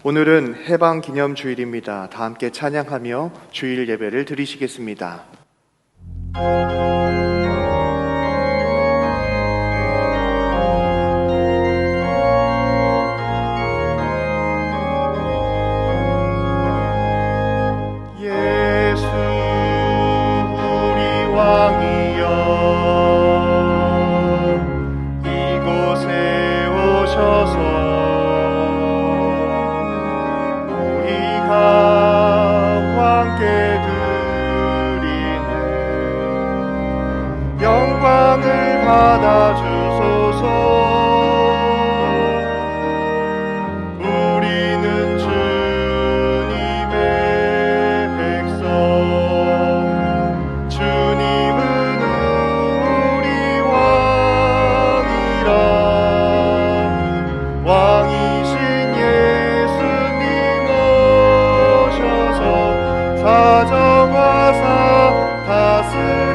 오늘은 해방기념주일입니다. 다 함께 찬양하며 주일 예배를 드리시겠습니다. 예수 우리 왕이여 이곳에 오셔서 함께 드리는 영광을 받아 주소서. 우리는 주님의 백성, 주님은 우리 왕이라. 왕이신 예수님 오셔서 사정하사 다스리소서.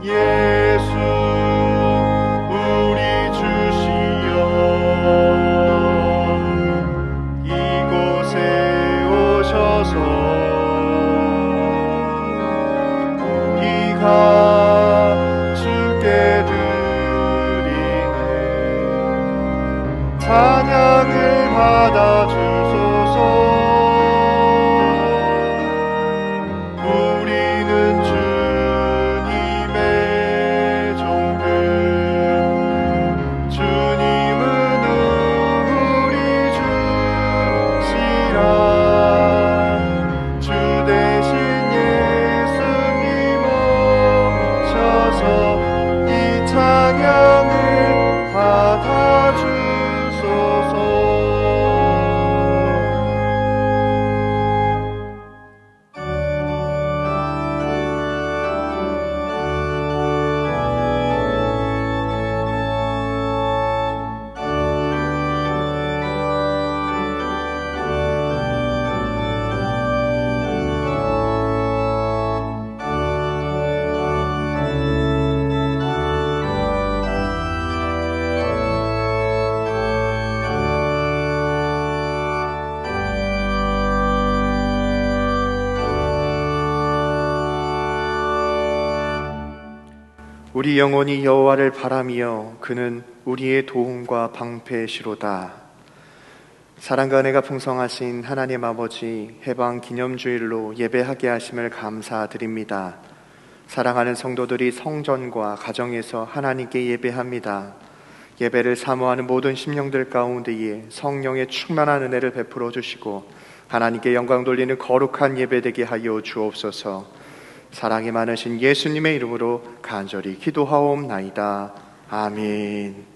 예수 우리 주시여 이곳에 오셔서 우리가 주께 드리는 찬양을 받아 주소서. 우리는 주님의 종들, 주님은 우리 주시라. 주 대신 예수님 오셔서 이 찬양을 받아 주소서. 우리 영혼이 여호와를 바라며 그는 우리의 도움과 방패시로다. 사랑과 은혜가 풍성하신 하나님 아버지, 해방 기념주일로 예배하게 하심을 감사드립니다. 사랑하는 성도들이 성전과 가정에서 하나님께 예배합니다. 예배를 사모하는 모든 심령들 가운데에 성령의 충만한 은혜를 베풀어 주시고 하나님께 영광 돌리는 거룩한 예배 되게 하여 주옵소서. 사랑이 많으신 예수님의 이름으로 간절히 기도하옵나이다. 아멘.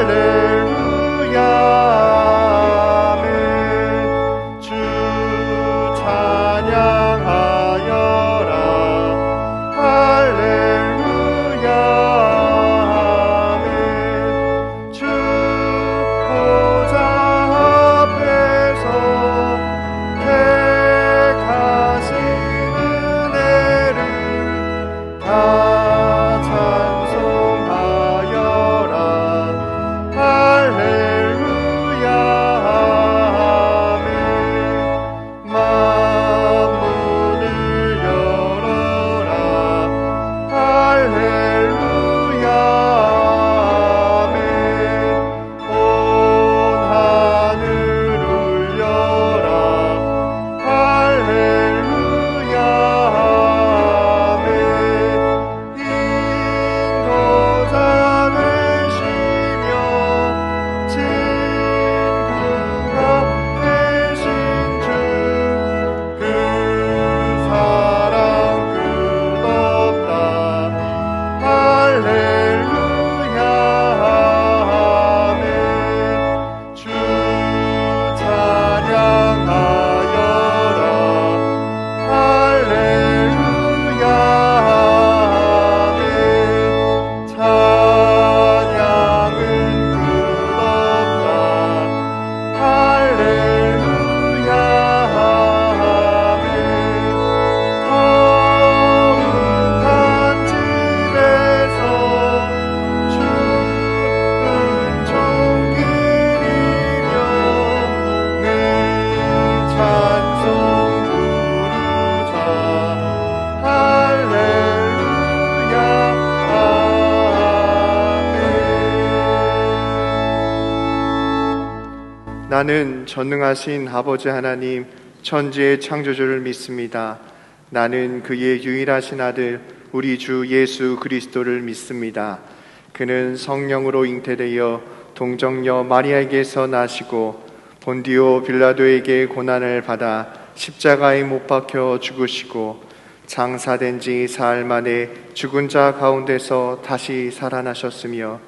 할렐루야 아멘. 주 나는 전능하신 아버지 하나님 천지의 창조주를 믿습니다. 나는 그의 유일하신 아들 우리 주 예수 그리스도를 믿습니다. 그는 성령으로 잉태되어 동정녀 마리아에게서 나시고 본디오 빌라도에게 고난을 받아 십자가에 못 박혀 죽으시고 장사된 지 사흘 만에 죽은 자 가운데서 다시 살아나셨으며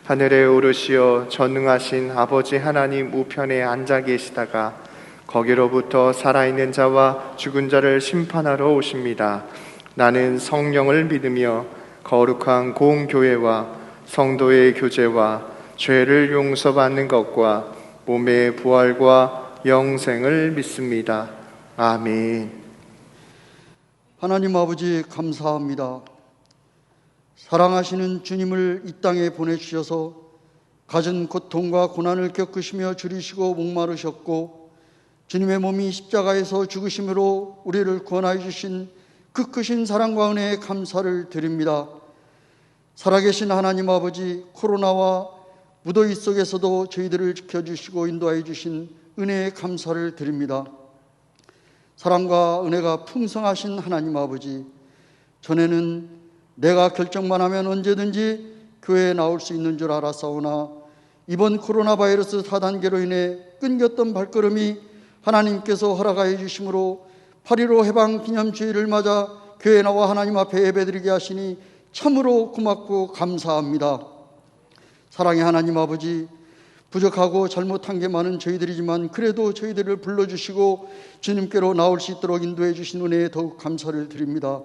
하늘에 오르시어 전능하신 아버지 하나님 우편에 앉아 계시다가 거기로부터 살아있는 자와 죽은 자를 심판하러 오십니다. 나는 성령을 믿으며 거룩한 공교회와 성도의 교제와 죄를 용서받는 것과 몸의 부활과 영생을 믿습니다. 아멘. 하나님 아버지 감사합니다. 사랑하시는 주님을 이 땅에 보내주셔서 갖은 고통과 고난을 겪으시며 줄이시고 목마르셨고 주님의 몸이 십자가에서 죽으심으로 우리를 구원하여 주신 그 크신 사랑과 은혜에 감사를 드립니다. 살아계신 하나님 아버지, 코로나와 무더위 속에서도 저희들을 지켜주시고 인도하여 주신 은혜에 감사를 드립니다. 사랑과 은혜가 풍성하신 하나님 아버지, 전에는 내가 결정만 하면 언제든지 교회에 나올 수 있는 줄 알았사오나 이번 코로나 바이러스 4단계로 인해 끊겼던 발걸음이 하나님께서 허락하여 주심으로 8.15 해방 기념주의를 맞아 교회에 나와 하나님 앞에 예배드리게 하시니 참으로 고맙고 감사합니다. 사랑의 하나님 아버지, 부족하고 잘못한 게 많은 저희들이지만 그래도 저희들을 불러주시고 주님께로 나올 수 있도록 인도해 주신 은혜에 더욱 감사를 드립니다.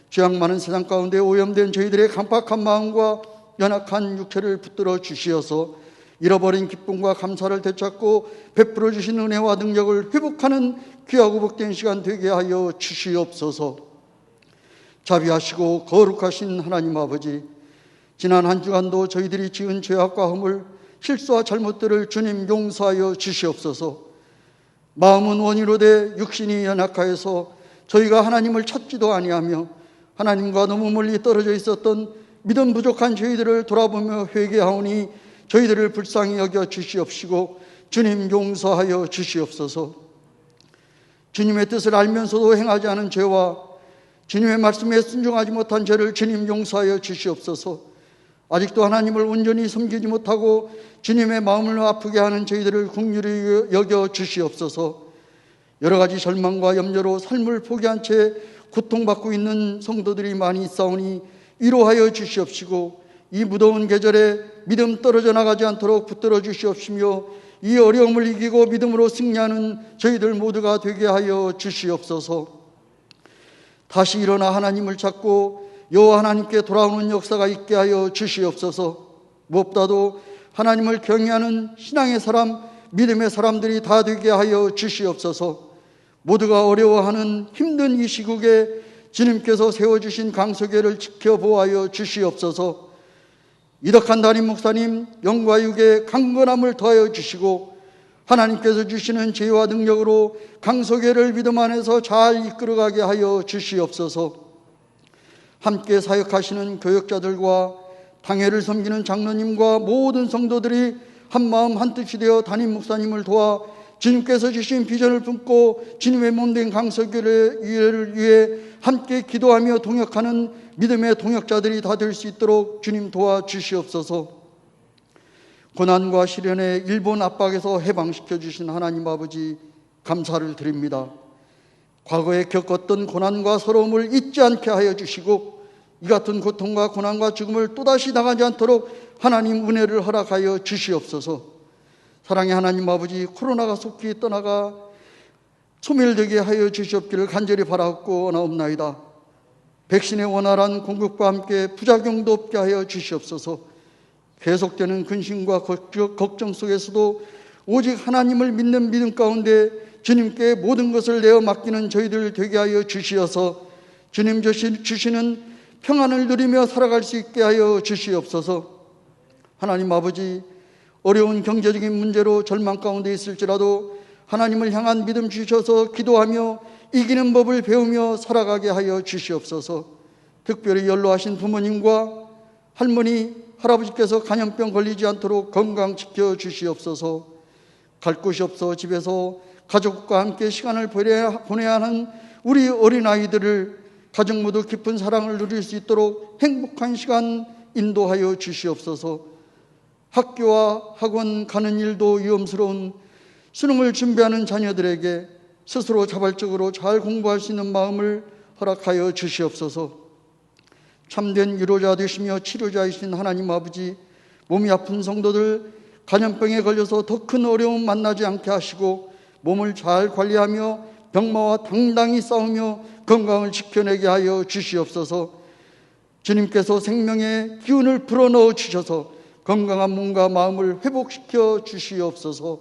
죄악 많은 세상 가운데 오염된 저희들의 강팍한 마음과 연약한 육체를 붙들어 주시어서 잃어버린 기쁨과 감사를 되찾고 베풀어 주신 은혜와 능력을 회복하는 귀하고 복된 시간 되게 하여 주시옵소서. 자비하시고 거룩하신 하나님 아버지, 지난 한 주간도 저희들이 지은 죄악과 허물, 실수와 잘못들을 주님 용서하여 주시옵소서. 마음은 원이로 돼 육신이 연약하여서 저희가 하나님을 찾지도 아니하며 하나님과 너무 멀리 떨어져 있었던 믿음 부족한 저희들을 돌아보며 회개하오니 저희들을 불쌍히 여겨 주시옵시고 주님 용서하여 주시옵소서. 주님의 뜻을 알면서도 행하지 않은 죄와 주님의 말씀에 순종하지 못한 죄를 주님 용서하여 주시옵소서. 아직도 하나님을 온전히 섬기지 못하고 주님의 마음을 아프게 하는 저희들을 긍휼히 여겨 주시옵소서. 여러 가지 절망과 염려로 삶을 포기한 채 고통받고 있는 성도들이 많이 있사오니 위로하여 주시옵시고 이 무더운 계절에 믿음 떨어져 나가지 않도록 붙들어 주시옵시며 이 어려움을 이기고 믿음으로 승리하는 저희들 모두가 되게 하여 주시옵소서. 다시 일어나 하나님을 찾고 여호와 하나님께 돌아오는 역사가 있게 하여 주시옵소서. 무엇보다도 하나님을 경외하는 신앙의 사람, 믿음의 사람들이 다 되게 하여 주시옵소서. 모두가 어려워하는 힘든 이 시국에 주님께서 세워주신 강소교회를 지켜보아여 주시옵소서. 이덕한 담임 목사님 영과 육에 강건함을 더하여 주시고 하나님께서 주시는 지혜와 능력으로 강소교회를 믿음 안에서 잘 이끌어가게 하여 주시옵소서. 함께 사역하시는 교역자들과 당회를 섬기는 장로님과 모든 성도들이 한마음 한뜻이 되어 담임 목사님을 도와 주님께서 주신 비전을 품고 주님의 몸된 강소교회를 위해 함께 기도하며 동역하는 믿음의 동역자들이 다 될 수 있도록 주님 도와주시옵소서. 고난과 시련의 일본 압박에서 해방시켜 주신 하나님 아버지 감사를 드립니다. 과거에 겪었던 고난과 서러움을 잊지 않게 하여 주시고 이 같은 고통과 고난과 죽음을 또다시 당하지 않도록 하나님 은혜를 허락하여 주시옵소서. 사랑의 하나님 아버지, 코로나가 속히 떠나가 소멸되게 하여 주시옵기를 간절히 바라옵고 나옵나이다. 백신의 원활한 공급과 함께 부작용도 없게 하여 주시옵소서. 계속되는 근심과 걱정 속에서도 오직 하나님을 믿는 믿음 가운데 주님께 모든 것을 내어 맡기는 저희들 되게 하여 주시어서 주님 주시는 평안을 누리며 살아갈 수 있게 하여 주시옵소서. 하나님 아버지, 어려운 경제적인 문제로 절망 가운데 있을지라도 하나님을 향한 믿음 주셔서 기도하며 이기는 법을 배우며 살아가게 하여 주시옵소서. 특별히 연로하신 부모님과 할머니, 할아버지께서 간염병 걸리지 않도록 건강 지켜 주시옵소서. 갈 곳이 없어 집에서 가족과 함께 시간을 보내야 하는 우리 어린아이들을 가족 모두 깊은 사랑을 누릴 수 있도록 행복한 시간 인도하여 주시옵소서. 학교와 학원 가는 일도 위험스러운 수능을 준비하는 자녀들에게 스스로 자발적으로 잘 공부할 수 있는 마음을 허락하여 주시옵소서. 참된 위로자 되시며 치료자이신 하나님 아버지, 몸이 아픈 성도들 감염병에 걸려서 더 큰 어려움 만나지 않게 하시고 몸을 잘 관리하며 병마와 당당히 싸우며 건강을 지켜내게 하여 주시옵소서. 주님께서 생명의 기운을 불어넣어 주셔서 건강한 몸과 마음을 회복시켜 주시옵소서.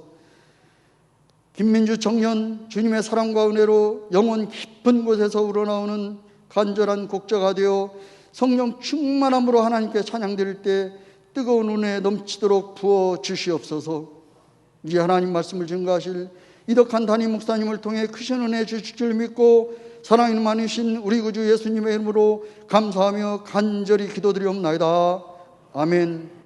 김민주 청년, 주님의 사랑과 은혜로 영혼 깊은 곳에서 우러나오는 간절한 곡자가 되어 성령 충만함으로 하나님께 찬양드릴 때 뜨거운 은혜 넘치도록 부어 주시옵소서. 이제 하나님 말씀을 증거하실 이덕한 담임 목사님을 통해 크신 은혜 주실 줄 믿고 사랑이 많으신 우리 구주 예수님의 이름으로 감사하며 간절히 기도드리옵나이다. 아멘.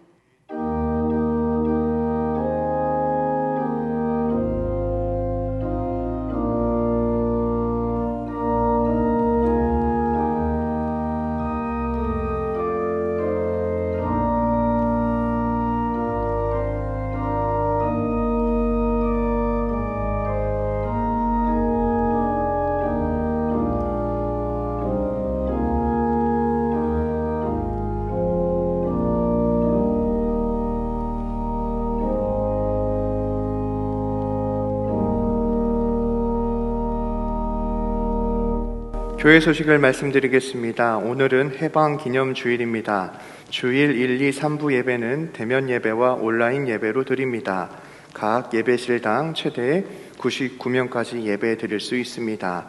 교회 소식을 말씀드리겠습니다. 오늘은 해방기념주일입니다. 주일 1, 2, 3부 예배는 대면 예배와 온라인 예배로 드립니다. 각 예배실당 최대 99명까지 예배 드릴 수 있습니다.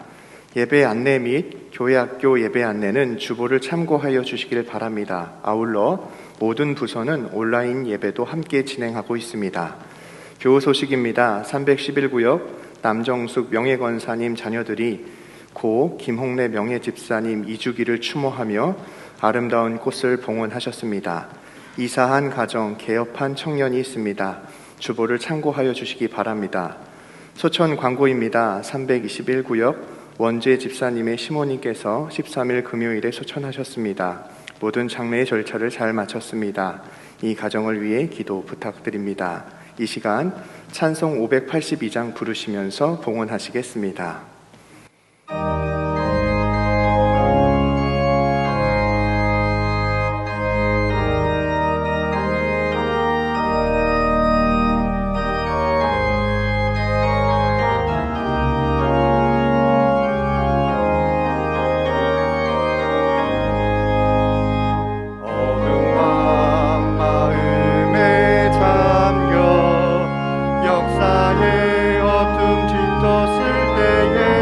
예배 안내 및 교회학교 예배 안내는 주보를 참고하여 주시길 바랍니다. 아울러 모든 부서는 온라인 예배도 함께 진행하고 있습니다. 교우 소식입니다. 311구역 남정숙 명예권사님 자녀들이 고 김홍래 명예집사님 2주기를 추모하며 아름다운 꽃을 봉헌하셨습니다. 이사한 가정, 개업한 청년이 있습니다. 주보를 참고하여 주시기 바랍니다. 소천 광고입니다. 321구역 원재 집사님의 시모님께서 13일 금요일에 소천하셨습니다. 모든 장례의 절차를 잘 마쳤습니다. 이 가정을 위해 기도 부탁드립니다. 이 시간 찬송 582장 부르시면서 봉헌하시겠습니다. 역사의 어둠 짙었을 때에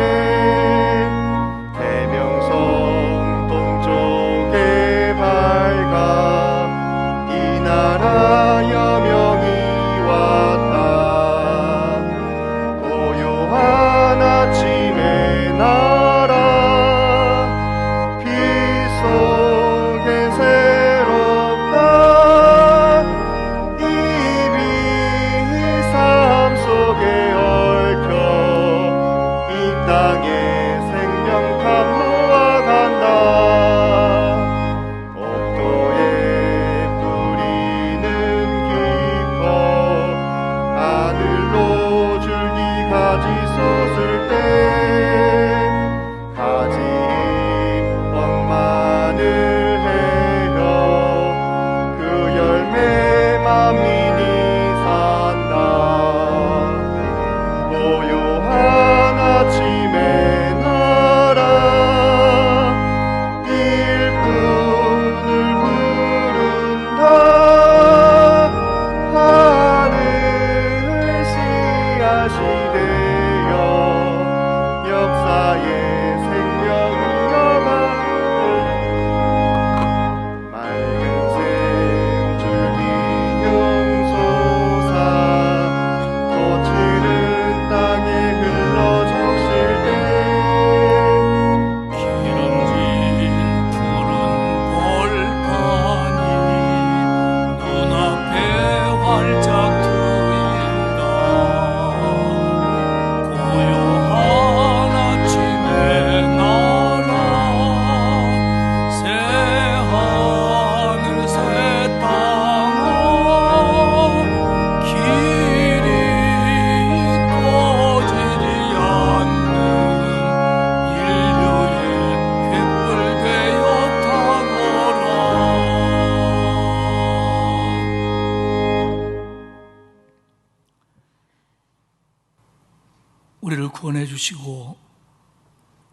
우리를 구원해 주시고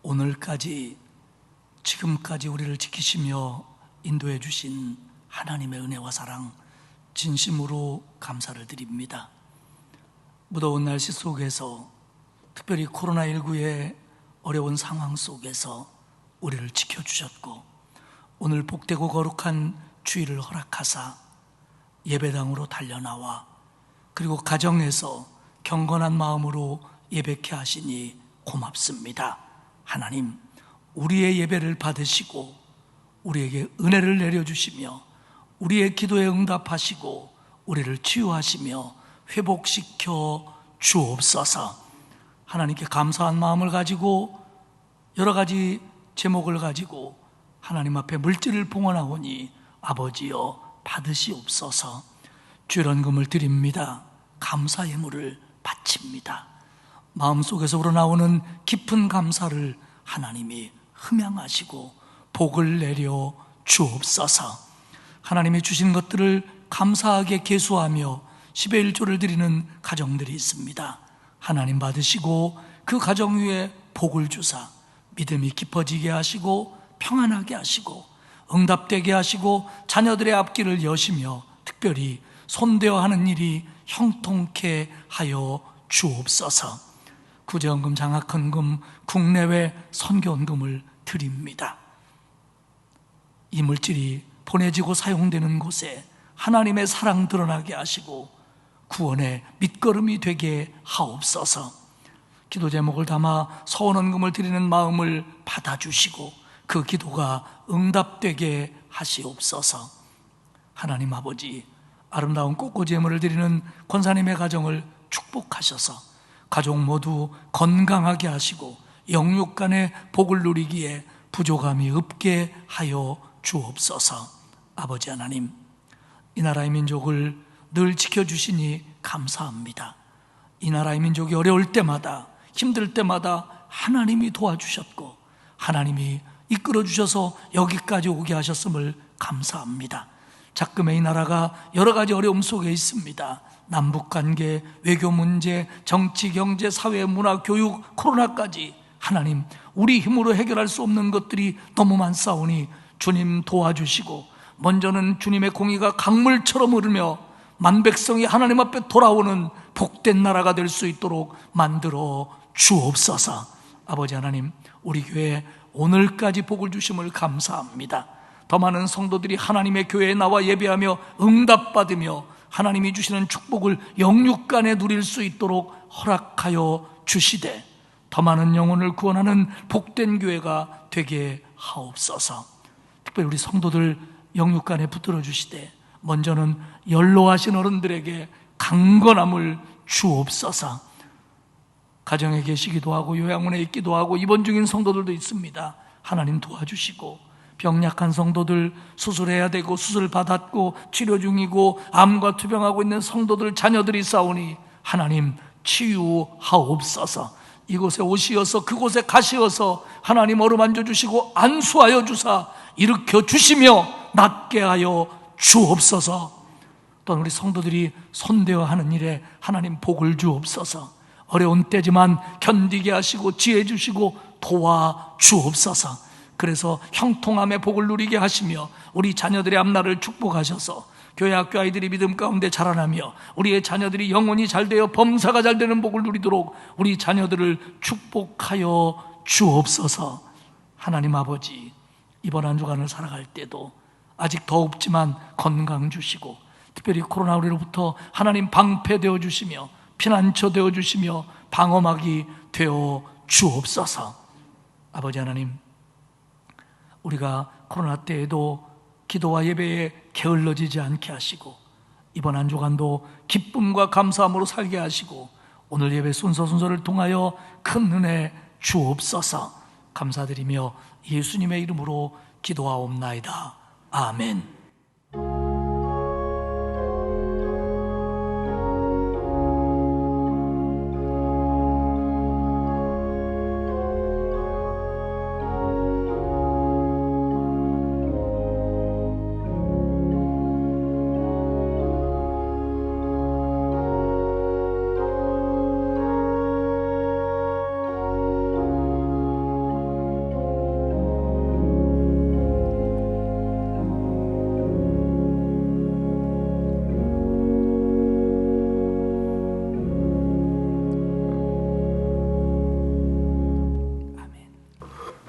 오늘까지 지금까지 우리를 지키시며 인도해 주신 하나님의 은혜와 사랑 진심으로 감사를 드립니다. 무더운 날씨 속에서, 특별히 코로나19의 어려운 상황 속에서 우리를 지켜주셨고, 오늘 복되고 거룩한 주일을 허락하사 예배당으로 달려나와 그리고 가정에서 경건한 마음으로 예배케 하시니 고맙습니다. 하나님, 우리의 예배를 받으시고 우리에게 은혜를 내려주시며 우리의 기도에 응답하시고 우리를 치유하시며 회복시켜 주옵소서. 하나님께 감사한 마음을 가지고 여러 가지 제목을 가지고 하나님 앞에 물질을 봉헌하오니 아버지여 받으시옵소서. 주일헌금을 드립니다. 감사 예물을 바칩니다. 마음속에서 우러나오는 깊은 감사를 하나님이 흠양하시고 복을 내려 주옵소서. 하나님이 주신 것들을 감사하게 계수하며 10의 1조를 드리는 가정들이 있습니다. 하나님 받으시고 그 가정 위에 복을 주사 믿음이 깊어지게 하시고 평안하게 하시고 응답되게 하시고 자녀들의 앞길을 여시며 특별히 손대어 하는 일이 형통케 하여 주옵소서. 구제헌금, 장학헌금, 국내외 선교헌금을 드립니다. 이 물질이 보내지고 사용되는 곳에 하나님의 사랑 드러나게 하시고 구원의 밑거름이 되게 하옵소서. 기도 제목을 담아 서원헌금을 드리는 마음을 받아주시고 그 기도가 응답되게 하시옵소서. 하나님 아버지, 아름다운 꽃꽂이 예물을 드리는 권사님의 가정을 축복하셔서 가족 모두 건강하게 하시고 영육 간의 복을 누리기에 부족함이 없게 하여 주옵소서. 아버지 하나님, 이 나라의 민족을 늘 지켜주시니 감사합니다. 이 나라의 민족이 어려울 때마다, 힘들 때마다 하나님이 도와주셨고 하나님이 이끌어주셔서 여기까지 오게 하셨음을 감사합니다. 자금의 이 나라가 여러 가지 어려움 속에 있습니다. 남북관계, 외교 문제, 정치, 경제, 사회, 문화, 교육, 코로나까지 하나님, 우리 힘으로 해결할 수 없는 것들이 너무 많사오니 주님 도와주시고 먼저는 주님의 공의가 강물처럼 흐르며 만백성이 하나님 앞에 돌아오는 복된 나라가 될 수 있도록 만들어 주옵소서. 아버지 하나님, 우리 교회에 오늘까지 복을 주심을 감사합니다. 더 많은 성도들이 하나님의 교회에 나와 예배하며 응답받으며 하나님이 주시는 축복을 영육간에 누릴 수 있도록 허락하여 주시되 더 많은 영혼을 구원하는 복된 교회가 되게 하옵소서. 특별히 우리 성도들 영육간에 붙들어 주시되 먼저는 연로하신 어른들에게 강건함을 주옵소서. 가정에 계시기도 하고 요양원에 있기도 하고 입원 중인 성도들도 있습니다. 하나님 도와주시고 병약한 성도들, 수술해야 되고 수술 받았고 치료 중이고 암과 투병하고 있는 성도들 자녀들이 싸우니 하나님 치유하옵소서. 이곳에 오시어서 그곳에 가시어서 하나님 어루만져 주시고 안수하여 주사 일으켜 주시며 낫게 하여 주옵소서. 또한 우리 성도들이 손대어 하는 일에 하나님 복을 주옵소서. 어려운 때지만 견디게 하시고 지혜 주시고 도와 주옵소서. 그래서 형통함의 복을 누리게 하시며 우리 자녀들의 앞날을 축복하셔서 교회 학교 아이들이 믿음 가운데 자라나며 우리의 자녀들이 영혼이 잘되어 범사가 잘되는 복을 누리도록 우리 자녀들을 축복하여 주옵소서. 하나님 아버지, 이번 한 주간을 살아갈 때도 아직 더웁지만 건강 주시고 특별히 코로나 우리로부터 하나님 방패되어 주시며 피난처 되어 주시며 방어막이 되어 주옵소서. 아버지 하나님, 우리가 코로나 때에도 기도와 예배에 게을러지지 않게 하시고 이번 한 주간도 기쁨과 감사함으로 살게 하시고 오늘 예배 순서를 통하여 큰 은혜 주옵소서. 감사드리며 예수님의 이름으로 기도하옵나이다. 아멘.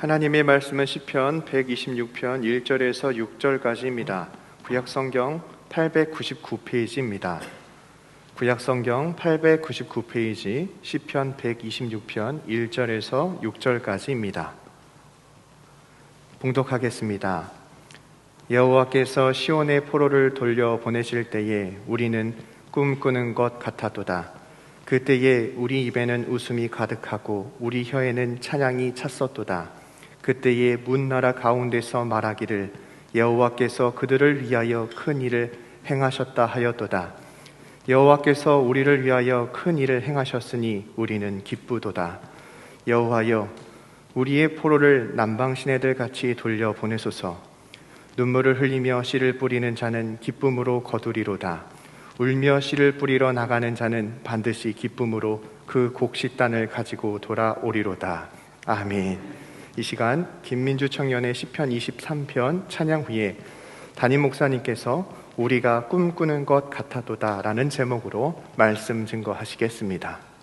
하나님의 말씀은 시편 126편 1절에서 6절까지입니다. 구약성경 899페이지입니다. 구약성경 899페이지 시편 126편 1절에서 6절까지입니다. 봉독하겠습니다. 여호와께서 시온의 포로를 돌려 보내실 때에 우리는 꿈꾸는 것 같았도다. 그때에 우리 입에는 웃음이 가득하고 우리 혀에는 찬양이 찼었도다. 그때에 문나라 가운데서 말하기를 여호와께서 그들을 위하여 큰 일을 행하셨다 하였도다. 여호와께서 우리를 위하여 큰 일을 행하셨으니 우리는 기쁘도다. 여호와여, 우리의 포로를 남방 시내들 같이 돌려 보내소서. 눈물을 흘리며 씨를 뿌리는 자는 기쁨으로 거두리로다. 울며 씨를 뿌리러 나가는 자는 반드시 기쁨으로 그 곡식단을 가지고 돌아오리로다. 아멘. 이 시간 김민주 청년의 시편 23편 찬양 후에 담임 목사님께서 우리가 꿈꾸는 것 같아도다 라는 제목으로 말씀 증거하시겠습니다.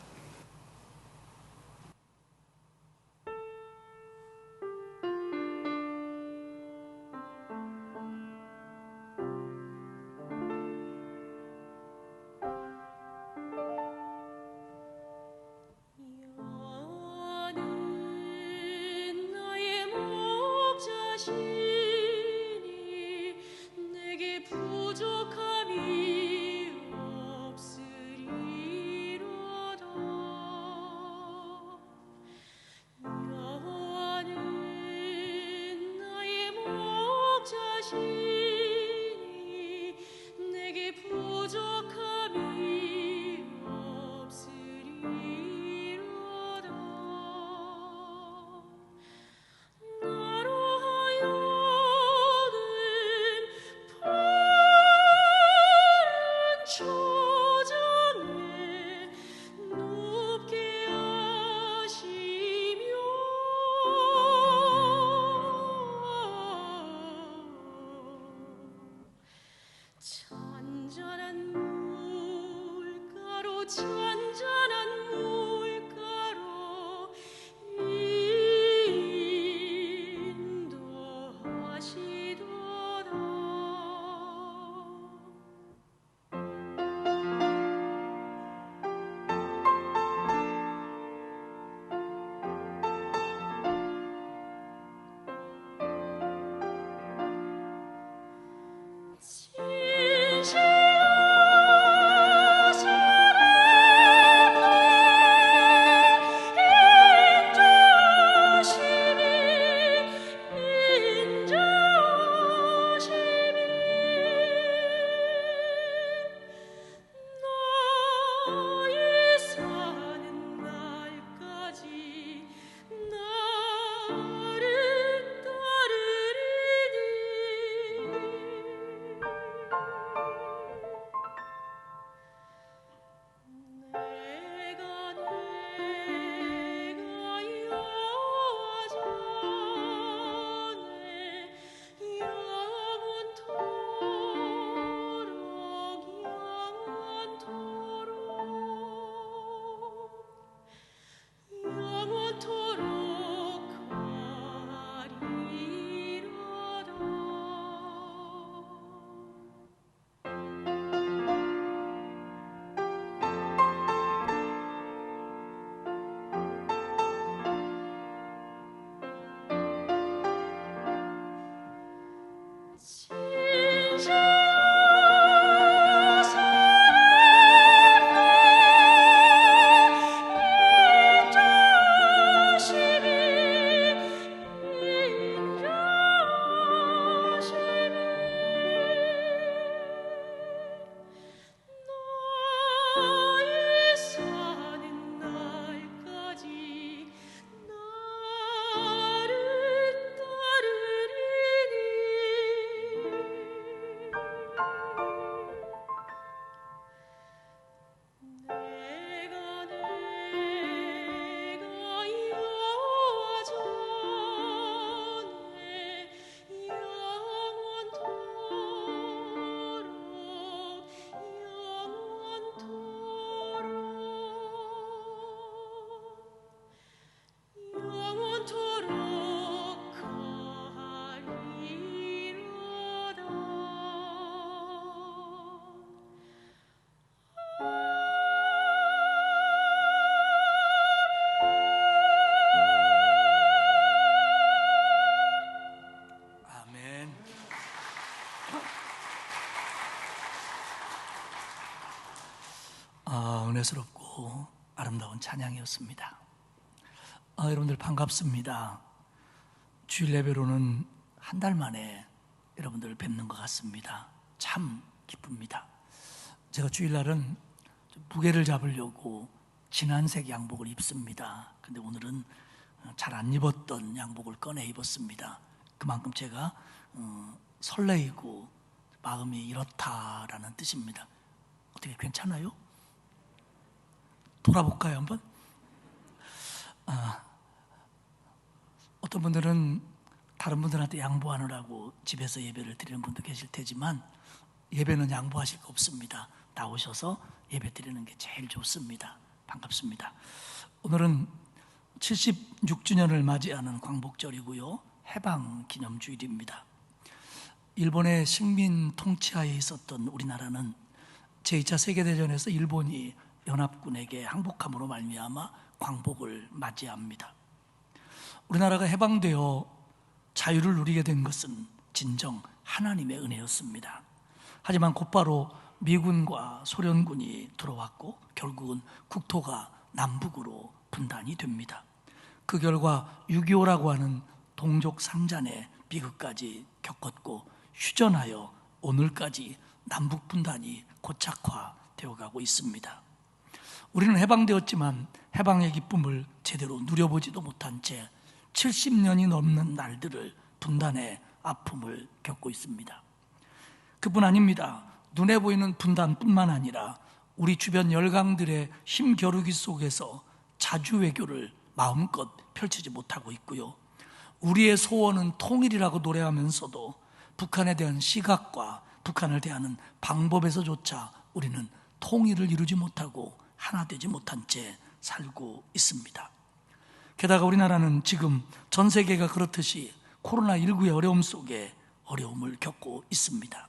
은혜스럽고 아름다운 찬양이었습니다. 여러분들 반갑습니다. 주일 예배로는 한 달 만에 여러분들 뵙는 것 같습니다. 참 기쁩니다. 제가 주일날은 무게를 잡으려고 진한색 양복을 입습니다. 근데 오늘은 잘 안 입었던 양복을 꺼내 입었습니다. 그만큼 제가 설레이고 마음이 이렇다라는 뜻입니다. 어떻게 괜찮아요? 돌아볼까요 한번? 어떤 분들은 다른 분들한테 양보하느라고 집에서 예배를 드리는 분도 계실 테지만 예배는 양보하실 거 없습니다. 나오셔서 예배 드리는 게 제일 좋습니다. 반갑습니다. 오늘은 76주년을 맞이하는 광복절이고요, 해방 기념주일입니다. 일본의 식민 통치하에 있었던 우리나라는 제2차 세계대전에서 일본이 연합군에게 항복함으로 말미암아 광복을 맞이합니다. 우리나라가 해방되어 자유를 누리게 된 것은 진정 하나님의 은혜였습니다. 하지만 곧바로 미군과 소련군이 들어왔고 결국은 국토가 남북으로 분단이 됩니다. 그 결과 6.25라고 하는 동족 상잔의 비극까지 겪었고 휴전하여 오늘까지 남북 분단이 고착화되어 가고 있습니다. 우리는 해방되었지만 해방의 기쁨을 제대로 누려보지도 못한 채 70년이 넘는 날들을 분단의 아픔을 겪고 있습니다. 그뿐 아닙니다. 눈에 보이는 분단뿐만 아니라 우리 주변 열강들의 힘겨루기 속에서 자주 외교를 마음껏 펼치지 못하고 있고요, 우리의 소원은 통일이라고 노래하면서도 북한에 대한 시각과 북한을 대하는 방법에서조차 우리는 통일을 이루지 못하고 하나 되지 못한 채 살고 있습니다. 게다가 우리나라는 지금 전 세계가 그렇듯이 코로나19의 어려움 속에 어려움을 겪고 있습니다.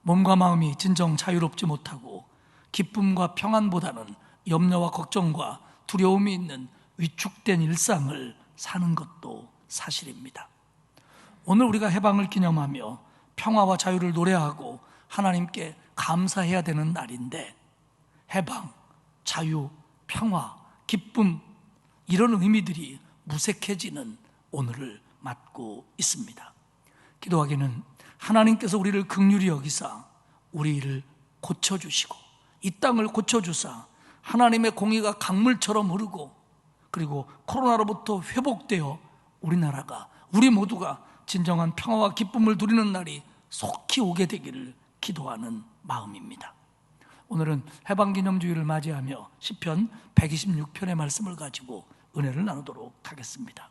몸과 마음이 진정 자유롭지 못하고 기쁨과 평안보다는 염려와 걱정과 두려움이 있는 위축된 일상을 사는 것도 사실입니다. 오늘 우리가 해방을 기념하며 평화와 자유를 노래하고 하나님께 감사해야 되는 날인데, 해방, 자유, 평화, 기쁨, 이런 의미들이 무색해지는 오늘을 맞고 있습니다. 기도하기는 하나님께서 우리를 긍휼히 여기사 우리를 고쳐주시고 이 땅을 고쳐주사 하나님의 공의가 강물처럼 흐르고 그리고 코로나로부터 회복되어 우리나라가, 우리 모두가 진정한 평화와 기쁨을 누리는 날이 속히 오게 되기를 기도하는 마음입니다. 오늘은 해방기념주의를 맞이하며 시편 126편의 말씀을 가지고 은혜를 나누도록 하겠습니다.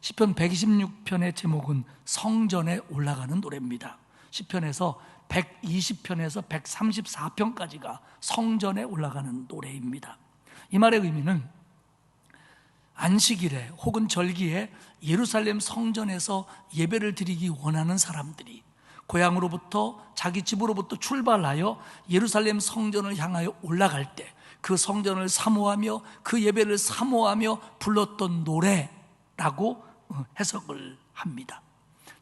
시편 126편의 제목은 성전에 올라가는 노래입니다. 시편에서 120편에서 134편까지가 성전에 올라가는 노래입니다. 이 말의 의미는 안식일에 혹은 절기에 예루살렘 성전에서 예배를 드리기 원하는 사람들이 고향으로부터, 자기 집으로부터 출발하여 예루살렘 성전을 향하여 올라갈 때 그 성전을 사모하며 그 예배를 사모하며 불렀던 노래라고 해석을 합니다.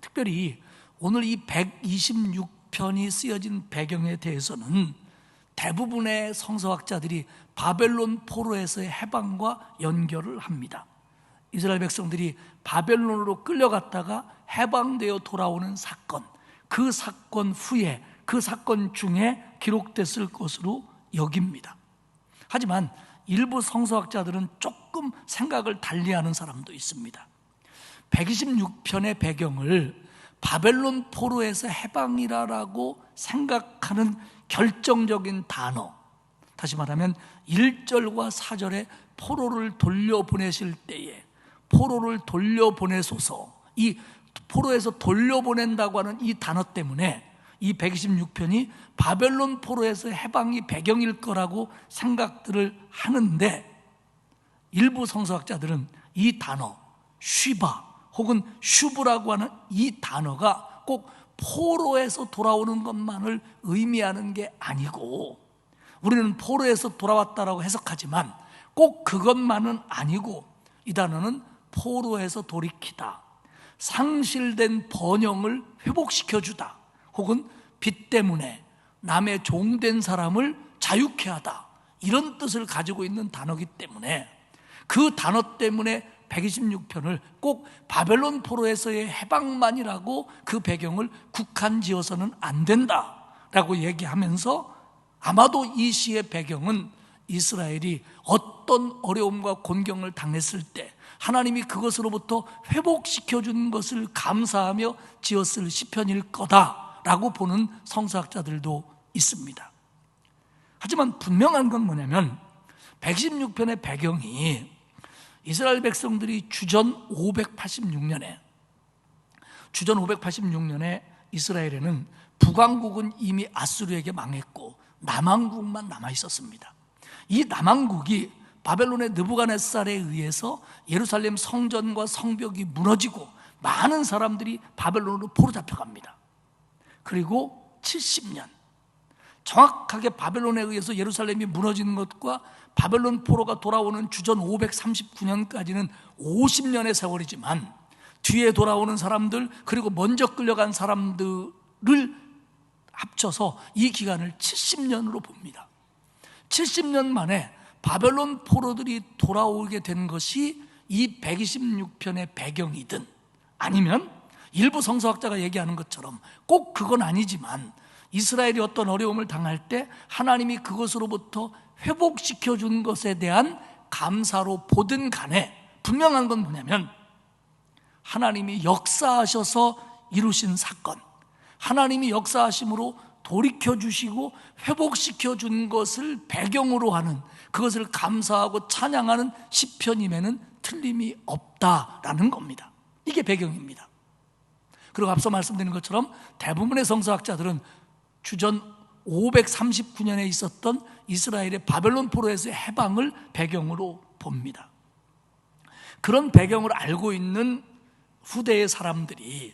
특별히 오늘 이 126편이 쓰여진 배경에 대해서는 대부분의 성서학자들이 바벨론 포로에서의 해방과 연결을 합니다. 이스라엘 백성들이 바벨론으로 끌려갔다가 해방되어 돌아오는 사건, 그 사건 후에, 그 사건 중에 기록됐을 것으로 여깁니다. 하지만 일부 성서학자들은 조금 생각을 달리하는 사람도 있습니다. 126편의 배경을 바벨론 포로에서 해방이라고 생각하는 결정적인 단어, 다시 말하면 1절과 4절에 포로를 돌려보내실 때에 포로를 돌려보내소서, 이 포로에서 돌려보낸다고 하는 이 단어 때문에 이 126편이 바벨론 포로에서 해방이 배경일 거라고 생각들을 하는데, 일부 성서학자들은 이 단어 쉬바 혹은 슈브라고 하는 이 단어가 꼭 포로에서 돌아오는 것만을 의미하는 게 아니고, 우리는 포로에서 돌아왔다라고 해석하지만 꼭 그것만은 아니고, 이 단어는 포로에서 돌이키다, 상실된 번영을 회복시켜주다, 혹은 빚 때문에 남의 종된 사람을 자유케 하다, 이런 뜻을 가지고 있는 단어이기 때문에 그 단어 때문에 126편을 꼭 바벨론 포로에서의 해방만이라고 그 배경을 국한 지어서는 안 된다라고 얘기하면서, 아마도 이 시의 배경은 이스라엘이 어떤 어려움과 곤경을 당했을 때 하나님이 그것으로부터 회복시켜준 것을 감사하며 지었을 시편일 거다라고 보는 성서학자들도 있습니다. 하지만 분명한 건 뭐냐면 116편의 배경이 이스라엘 백성들이 주전 586년에 이스라엘에는 북왕국은 이미 아수르에게 망했고 남왕국만 남아 있었습니다. 이 남왕국이 바벨론의 느부갓네살에 의해서 예루살렘 성전과 성벽이 무너지고 많은 사람들이 바벨론으로 포로 잡혀갑니다. 그리고 70년, 정확하게 바벨론에 의해서 예루살렘이 무너지는 것과 바벨론 포로가 돌아오는 주전 539년까지는 50년의 세월이지만, 뒤에 돌아오는 사람들 그리고 먼저 끌려간 사람들을 합쳐서 이 기간을 70년으로 봅니다. 70년 만에 바벨론 포로들이 돌아오게 된 것이 이 126편의 배경이든, 아니면 일부 성서학자가 얘기하는 것처럼 꼭 그건 아니지만 이스라엘이 어떤 어려움을 당할 때 하나님이 그것으로부터 회복시켜 준 것에 대한 감사로 보든 간에, 분명한 건 뭐냐면 하나님이 역사하셔서 이루신 사건, 하나님이 역사하심으로 돌이켜주시고 회복시켜준 것을 배경으로 하는, 그것을 감사하고 찬양하는 시편임에는 틀림이 없다라는 겁니다. 이게 배경입니다. 그리고 앞서 말씀드린 것처럼 대부분의 성서학자들은 주전 539년에 있었던 이스라엘의 바벨론 포로에서의 해방을 배경으로 봅니다. 그런 배경을 알고 있는 후대의 사람들이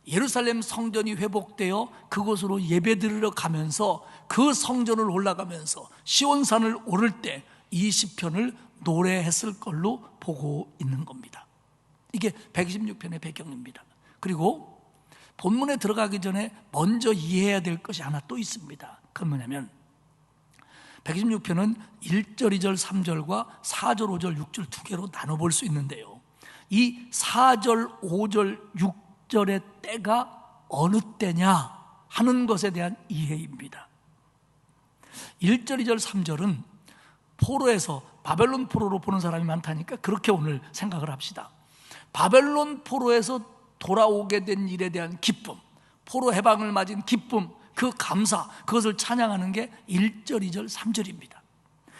예루살렘 성전이 회복되어 그곳으로 예배드리러 가면서 그 성전을 올라가면서 시온산을 오를 때 이 시편을 노래했을 걸로 보고 있는 겁니다. 이게 126편의 배경입니다. 그리고 본문에 들어가기 전에 먼저 이해해야 될 것이 하나 또 있습니다. 그건 뭐냐면 126편은 1절, 2절, 3절과 4절, 5절, 6절 두 개로 나눠볼 수 있는데요, 이 4절, 5절, 6절의 때가 어느 때냐 하는 것에 대한 이해입니다. 1절, 2절, 3절은 포로에서 바벨론 포로로 보는 사람이 많다니까 그렇게 오늘 생각을 합시다. 바벨론 포로에서 돌아오게 된 일에 대한 기쁨, 포로 해방을 맞은 기쁨, 그 감사, 그것을 찬양하는 게 1절, 2절, 3절입니다.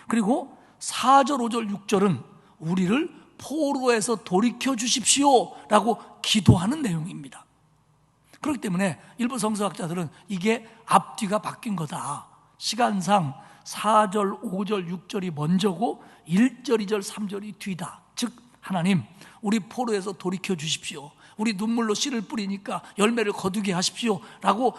그리고 4절, 5절, 6절은 우리를 포로에서 돌이켜 주십시오 라고 기도하는 내용입니다. 그렇기 때문에 일부 성서학자들은 이게 앞뒤가 바뀐 거다, 시간상 4절, 5절, 6절이 먼저고 1절, 2절, 3절이 뒤다. 즉 하나님, 우리 포로에서 돌이켜 주십시오, 우리 눈물로 씨를 뿌리니까 열매를 거두게 하십시오 라고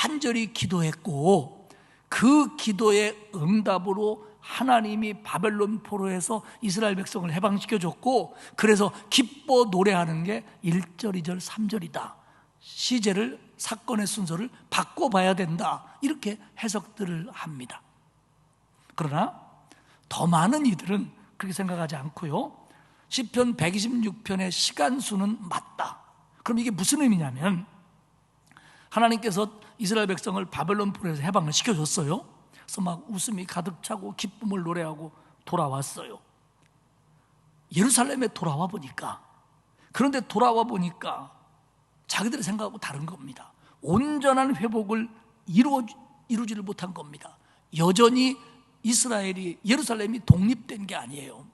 간절히 기도했고, 그 기도의 응답으로 하나님이 바벨론 포로에서 이스라엘 백성을 해방시켜줬고, 그래서 기뻐 노래하는 게 1절, 2절, 3절이다. 시제를, 사건의 순서를 바꿔봐야 된다, 이렇게 해석들을 합니다. 그러나 더 많은 이들은 그렇게 생각하지 않고요, 시편 126편의 시간수는 맞다. 그럼 이게 무슨 의미냐면, 하나님께서 이스라엘 백성을 바벨론 포로에서 해방을 시켜줬어요. 그래서 막 웃음이 가득 차고 기쁨을 노래하고 돌아왔어요. 예루살렘에 돌아와 보니까, 그런데 돌아와 보니까 자기들의 생각하고 다른 겁니다. 온전한 회복을 이루지를 못한 겁니다. 여전히 예루살렘이 독립된 게 아니에요.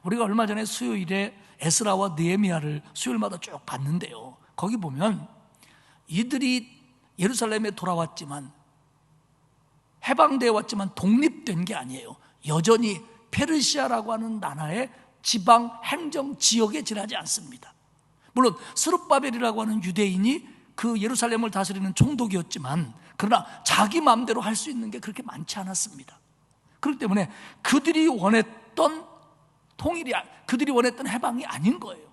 우리가 얼마 전에 수요일에 에스라와 느헤미야를 수요일마다 쭉 봤는데요, 거기 보면 이들이 예루살렘에 돌아왔지만, 해방되어 왔지만 독립된 게 아니에요. 여전히 페르시아라고 하는 나라의 지방 행정 지역에 지나지 않습니다. 물론 스룹바벨이라고 하는 유대인이 그 예루살렘을 다스리는 총독이었지만, 그러나 자기 마음대로 할 수 있는 게 그렇게 많지 않았습니다. 그렇기 때문에 그들이 원했던 통일이, 그들이 원했던 해방이 아닌 거예요.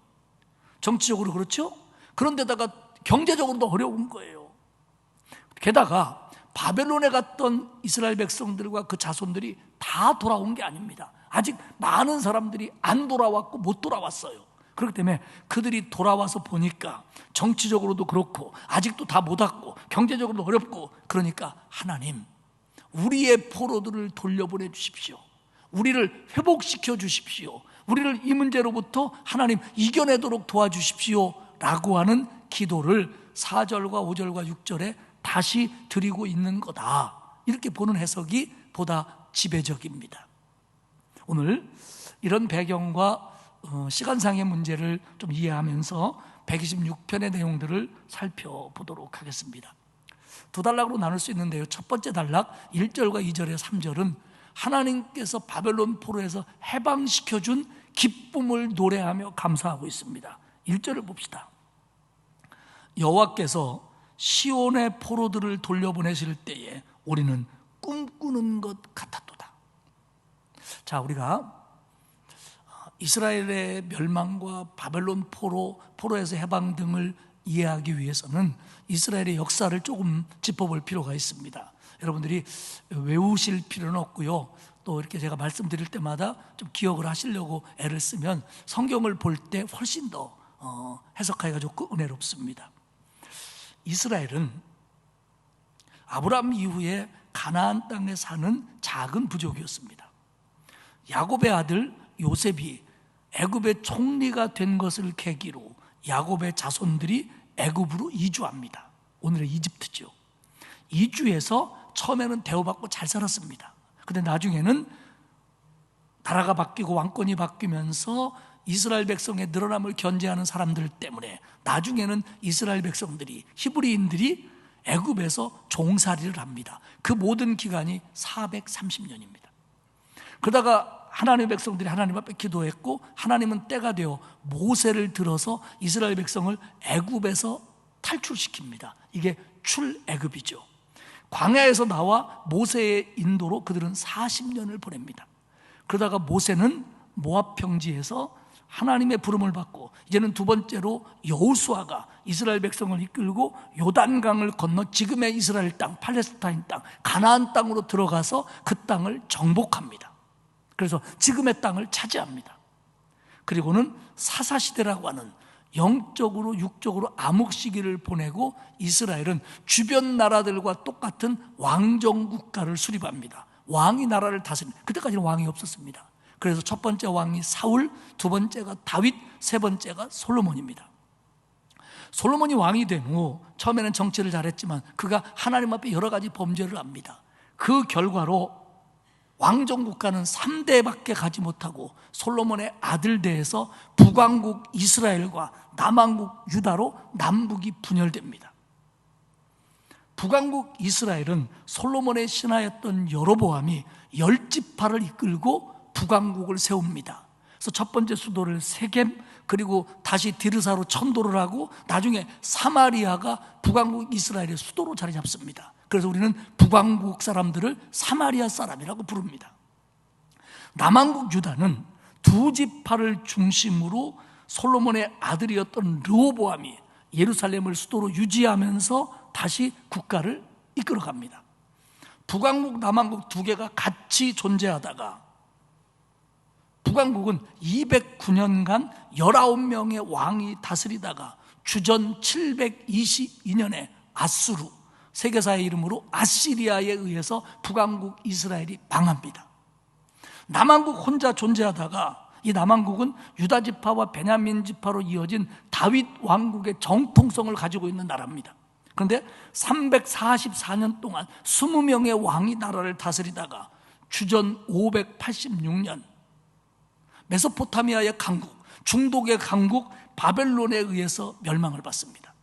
정치적으로 그렇죠? 그런데다가 경제적으로도 어려운 거예요. 게다가 바벨론에 갔던 이스라엘 백성들과 그 자손들이 다 돌아온 게 아닙니다. 아직 많은 사람들이 안 돌아왔고 못 돌아왔어요. 그렇기 때문에 그들이 돌아와서 보니까 정치적으로도 그렇고 아직도 다 못 왔고 경제적으로도 어렵고, 그러니까 하나님, 우리의 포로들을 돌려보내 주십시오. 우리를 회복시켜 주십시오. 우리를 이 문제로부터 하나님 이겨내도록 도와주십시오 라고 하는 기도를 4절과 5절과 6절에 다시 드리고 있는 거다, 이렇게 보는 해석이 보다 지배적입니다. 오늘 이런 배경과 시간상의 문제를 좀 이해하면서 126편의 내용들을 살펴보도록 하겠습니다. 두 단락으로 나눌 수 있는데요, 첫 번째 단락 1절과 2절의 3절은 하나님께서 바벨론 포로에서 해방시켜준 기쁨을 노래하며 감사하고 있습니다. 1절을 봅시다. 여호와께서 시온의 포로들을 돌려보내실 때에 우리는 꿈꾸는 것 같았도다. 자, 우리가 이스라엘의 멸망과 바벨론 포로에서 해방 등을 이해하기 위해서는 이스라엘의 역사를 조금 짚어볼 필요가 있습니다. 여러분들이 외우실 필요는 없고요, 또 이렇게 제가 말씀드릴 때마다 좀 기억을 하시려고 애를 쓰면 성경을 볼 때 훨씬 더 해석하기가 좋고 은혜롭습니다. 이스라엘은 아브라함 이후에 가나안 땅에 사는 작은 부족이었습니다. 야곱의 아들 요셉이 애굽의 총리가 된 것을 계기로 야곱의 자손들이 애굽으로 이주합니다. 오늘의 이집트죠. 이주해서 처음에는 대우받고 잘 살았습니다. 그런데 나중에는 나라가 바뀌고 왕권이 바뀌면서 이스라엘 백성의 늘어남을 견제하는 사람들 때문에 나중에는 이스라엘 백성들이, 히브리인들이 애굽에서 종살이를 합니다. 그 모든 기간이 430년입니다. 그러다가 하나님의 백성들이 하나님 앞에 기도했고, 하나님은 때가 되어 모세를 들어서 이스라엘 백성을 애굽에서 탈출시킵니다. 이게 출애굽이죠. 광야에서 나와 모세의 인도로 그들은 40년을 보냅니다. 그러다가 모세는 모압 평지에서 하나님의 부름을 받고, 이제는 두 번째로 여호수아가 이스라엘 백성을 이끌고 요단강을 건너 지금의 이스라엘 땅, 팔레스타인 땅, 가나안 땅으로 들어가서 그 땅을 정복합니다. 그래서 지금의 땅을 차지합니다. 그리고는 사사시대라고 하는 영적으로 육적으로 암흑 시기를 보내고 이스라엘은 주변 나라들과 똑같은 왕정 국가를 수립합니다. 왕이 나라를 다스리는, 그때까지는 왕이 없었습니다. 그래서 첫 번째 왕이 사울, 두 번째가 다윗, 세 번째가 솔로몬입니다. 솔로몬이 왕이 된 후 처음에는 정치를 잘했지만 그가 하나님 앞에 여러 가지 범죄를 합니다. 그 결과로 왕정 국가는 3대밖에 가지 못하고 솔로몬의 아들대에서 북왕국 이스라엘과 남왕국 유다로 남북이 분열됩니다. 북왕국 이스라엘은 솔로몬의 신하였던 여로보암이 10지파를 이끌고 북왕국을 세웁니다. 그래서 첫 번째 수도를 세겜, 그리고 다시 디르사로 천도를 하고 나중에 사마리아가 북왕국 이스라엘의 수도로 자리 잡습니다. 그래서 우리는 북왕국 사람들을 사마리아 사람이라고 부릅니다. 남왕국 유다는 두 지파를 중심으로 솔로몬의 아들이었던 르호보암이 예루살렘을 수도로 유지하면서 다시 국가를 이끌어갑니다. 북왕국, 남왕국 두 개가 같이 존재하다가 북왕국은 209년간 19명의 왕이 다스리다가 주전 722년에 아수르, 세계사의 이름으로 아시리아에 의해서 북왕국 이스라엘이 망합니다. 남왕국 혼자 존재하다가 이 남왕국은 유다 지파와 베냐민 지파로 이어진 다윗 왕국의 정통성을 가지고 있는 나라입니다. 그런데 344년 동안 20명의 왕이 나라를 다스리다가 주전 586년 메소포타미아의 강국, 중독의 강국 바벨론에 의해서 멸망을 받습니다.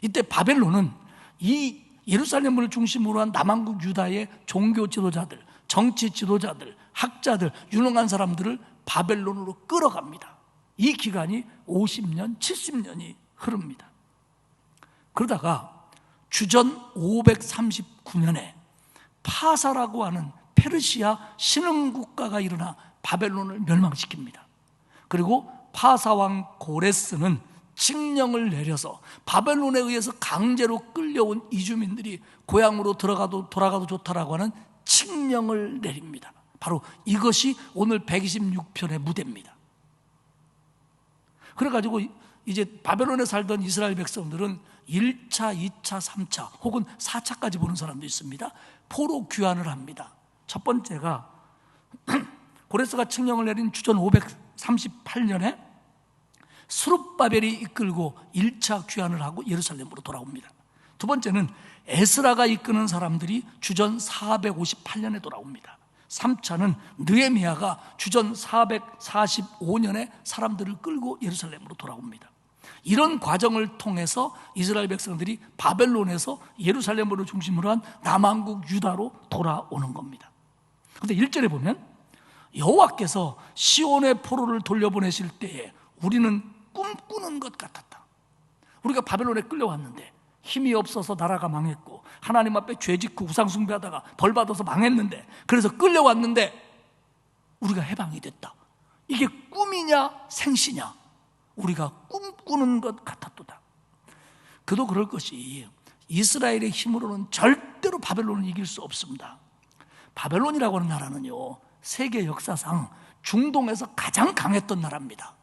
이때 바벨론은 이 예루살렘을 중심으로 한 남왕국 유다의 종교 지도자들, 정치 지도자들, 학자들, 유능한 사람들을 바벨론으로 끌어갑니다. 이 기간이 50년, 70년이 흐릅니다. 그러다가 주전 539년에 파사라고 하는 페르시아 신흥국가가 일어나 바벨론을 멸망시킵니다. 그리고 파사왕 고레스는 칙령을 내려서 바벨론에 의해서 강제로 끌려온 이주민들이 고향으로 돌아가도 좋다라고 하는 칙령을 내립니다. 바로 이것이 오늘 126편의 무대입니다. 그래가지고 이제 바벨론에 살던 이스라엘 백성들은 1차, 2차, 3차 혹은 4차까지 보는 사람도 있습니다. 포로 귀환을 합니다. 첫 번째가 고레스가 칙령을 내린 주전 538년에 스룹바벨이 이끌고 1차 귀환을 하고 예루살렘으로 돌아옵니다. 두 번째는 에스라가 이끄는 사람들이 주전 458년에 돌아옵니다. 3차는 느헤미야가 주전 445년에 사람들을 끌고 예루살렘으로 돌아옵니다. 이런 과정을 통해서 이스라엘 백성들이 바벨론에서 예루살렘으로 중심으로 한 남왕국 유다로 돌아오는 겁니다. 그런데 1절에 보면 여호와께서 시온의 포로를 돌려보내실 때에 우리는 꿈꾸는 것 같았다. 우리가 바벨론에 끌려왔는데 힘이 없어서 나라가 망했고 하나님 앞에 죄짓고 우상숭배하다가 벌받아서 망했는데, 그래서 끌려왔는데 우리가 해방이 됐다. 이게 꿈이냐 생시냐? 우리가 꿈꾸는 것 같았도다. 그도 그럴 것이 이스라엘의 힘으로는 절대로 바벨론을 이길 수 없습니다. 바벨론이라고 하는 나라는요, 세계 역사상 중동에서 가장 강했던 나라입니다.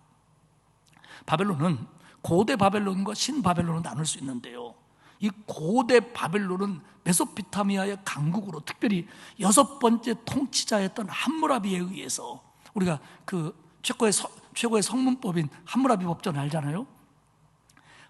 바벨론은 고대 바벨론과 신바벨론을 나눌 수 있는데요, 이 고대 바벨론은 메소포타미아의 강국으로, 특별히 6번째 통치자였던 함무라비에 의해서, 우리가 그 최고의 성문법인 함무라비 법전 알잖아요.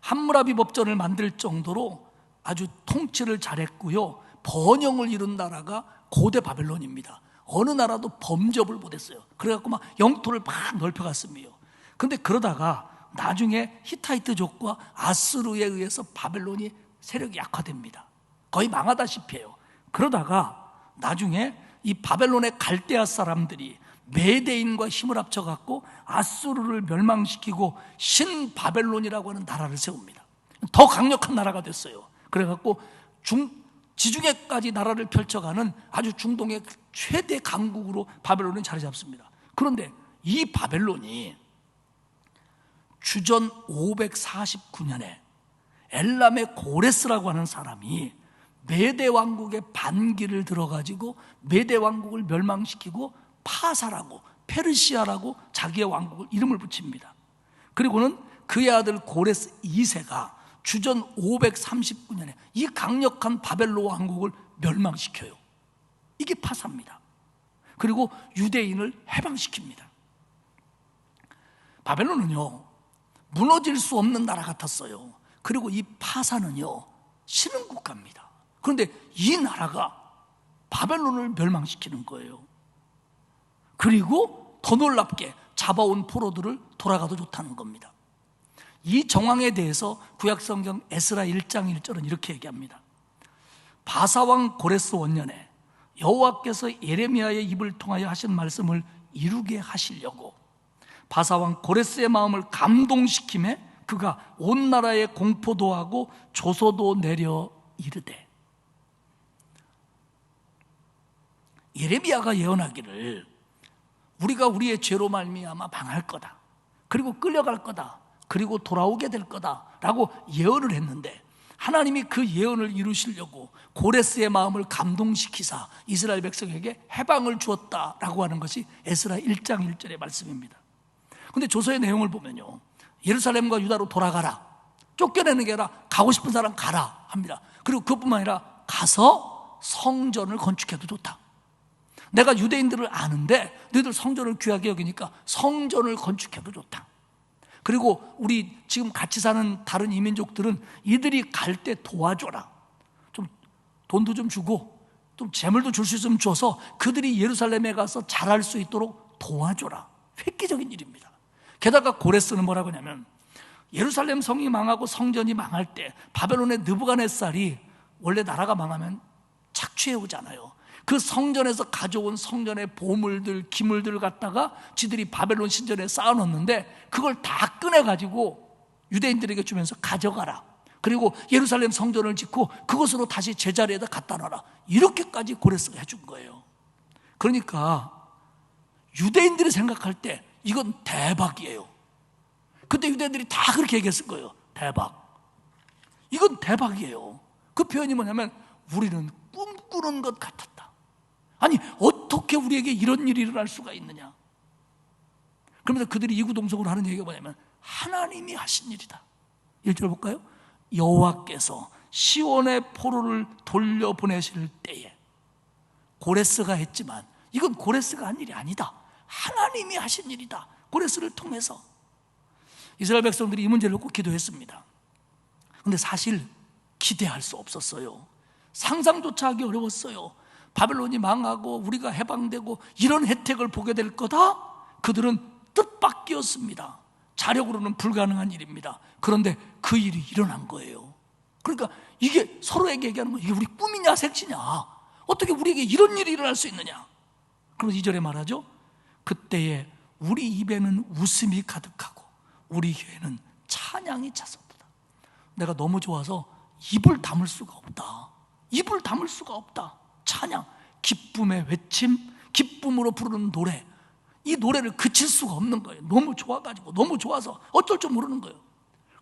함무라비 법전을 만들 정도로 아주 통치를 잘했고요, 번영을 이룬 나라가 고대 바벨론입니다. 어느 나라도 범접을 못했어요. 그래갖고 막 영토를 막 넓혀갔습니다. 근데 그러다가 나중에 히타이트족과 아수르에 의해서 바벨론이 세력이 약화됩니다. 거의 망하다시피 해요. 그러다가 나중에 이 바벨론의 갈대아 사람들이 메데인과 힘을 합쳐갖고 아수르를 멸망시키고 신바벨론이라고 하는 나라를 세웁니다. 더 강력한 나라가 됐어요. 그래갖고 지중해까지 나라를 펼쳐가는 아주 중동의 최대 강국으로 바벨론은 자리 잡습니다. 그런데 이 바벨론이 주전 549년에 엘람의 고레스라고 하는 사람이 메대 왕국의 반기를 들어가지고 메대 왕국을 멸망시키고 파사라고, 페르시아라고 자기의 왕국을 이름을 붙입니다. 그리고는 그의 아들 고레스 2세가 주전 539년에 이 강력한 바벨론 왕국을 멸망시켜요. 이게 파사입니다. 그리고 유대인을 해방시킵니다. 바벨론은요, 무너질 수 없는 나라 같았어요. 그리고 이 파사는요, 신흥 국가입니다. 그런데 이 나라가 바벨론을 멸망시키는 거예요. 그리고 더 놀랍게 잡아온 포로들을 돌아가도 좋다는 겁니다. 이 정황에 대해서 구약성경 에스라 1장 1절은 이렇게 얘기합니다. 바사왕 고레스 원년에 여호와께서 예레미야의 입을 통하여 하신 말씀을 이루게 하시려고 바사왕 고레스의 마음을 감동시킴에 그가 온 나라에 공포도 하고 조소도 내려 이르되, 예레미야가 예언하기를 우리가 우리의 죄로 말미암아 망할 거다, 그리고 끌려갈 거다, 그리고 돌아오게 될 거다라고 예언을 했는데, 하나님이 그 예언을 이루시려고 고레스의 마음을 감동시키사 이스라엘 백성에게 해방을 주었다라고 하는 것이 에스라 1장 1절의 말씀입니다. 그런데 조서의 내용을 보면요, 예루살렘과 유다로 돌아가라, 쫓겨내는 게 아니라 가고 싶은 사람 가라 합니다. 그리고 그것뿐만 아니라 가서 성전을 건축해도 좋다. 내가 유대인들을 아는데 너희들 성전을 귀하게 여기니까 성전을 건축해도 좋다. 그리고 우리 지금 같이 사는 다른 이민족들은 이들이 갈 때 도와줘라. 좀 돈도 좀 주고 좀 재물도 줄 수 있으면 줘서 그들이 예루살렘에 가서 잘할 수 있도록 도와줘라. 획기적인 일입니다. 게다가 고레스는 뭐라고 하냐면, 예루살렘 성이 망하고 성전이 망할 때 바벨론의 느부갓네살이 원래 나라가 망하면 착취해오잖아요. 그 성전에서 가져온 성전의 보물들, 기물들을 갖다가 지들이 바벨론 신전에 쌓아놓는데 그걸 다 꺼내가지고 유대인들에게 주면서 가져가라. 그리고 예루살렘 성전을 짓고 그것으로 다시 제자리에다 갖다 놔라. 이렇게까지 고레스가 해준 거예요. 그러니까 유대인들이 생각할 때 이건 대박이에요. 그때 유대인들이 다 그렇게 얘기했을 거예요. 대박. 이건 대박이에요. 그 표현이 뭐냐면 우리는 꿈꾸는 것 같았다. 아니 어떻게 우리에게 이런 일이 일어날 수가 있느냐. 그러면서 그들이 이구동성으로 하는 얘기가 뭐냐면 하나님이 하신 일이다. 1절 볼까요? 여호와께서 시온의 포로를 돌려보내실 때에, 고레스가 했지만 이건 고레스가 한 일이 아니다. 하나님이 하신 일이다. 고레스를 통해서. 이스라엘 백성들이 이 문제를 놓고 기도했습니다. 근데 사실 기대할 수 없었어요. 상상조차 하기 어려웠어요. 바벨론이 망하고 우리가 해방되고 이런 혜택을 보게 될 거다? 그들은 뜻밖이었습니다. 자력으로는 불가능한 일입니다. 그런데 그 일이 일어난 거예요. 그러니까 이게 서로에게 얘기하는 거예요. 이게 우리 꿈이냐 색시냐, 어떻게 우리에게 이런 일이 일어날 수 있느냐. 그럼 2절에 말하죠. 그때에 우리 입에는 웃음이 가득하고 우리 혀에는 찬양이 찼었다. 내가 너무 좋아서 입을 다물 수가 없다. 입을 다물 수가 없다. 찬양, 기쁨의 외침, 기쁨으로 부르는 노래, 이 노래를 그칠 수가 없는 거예요. 너무 좋아가지고, 너무 좋아서 어쩔 줄 모르는 거예요.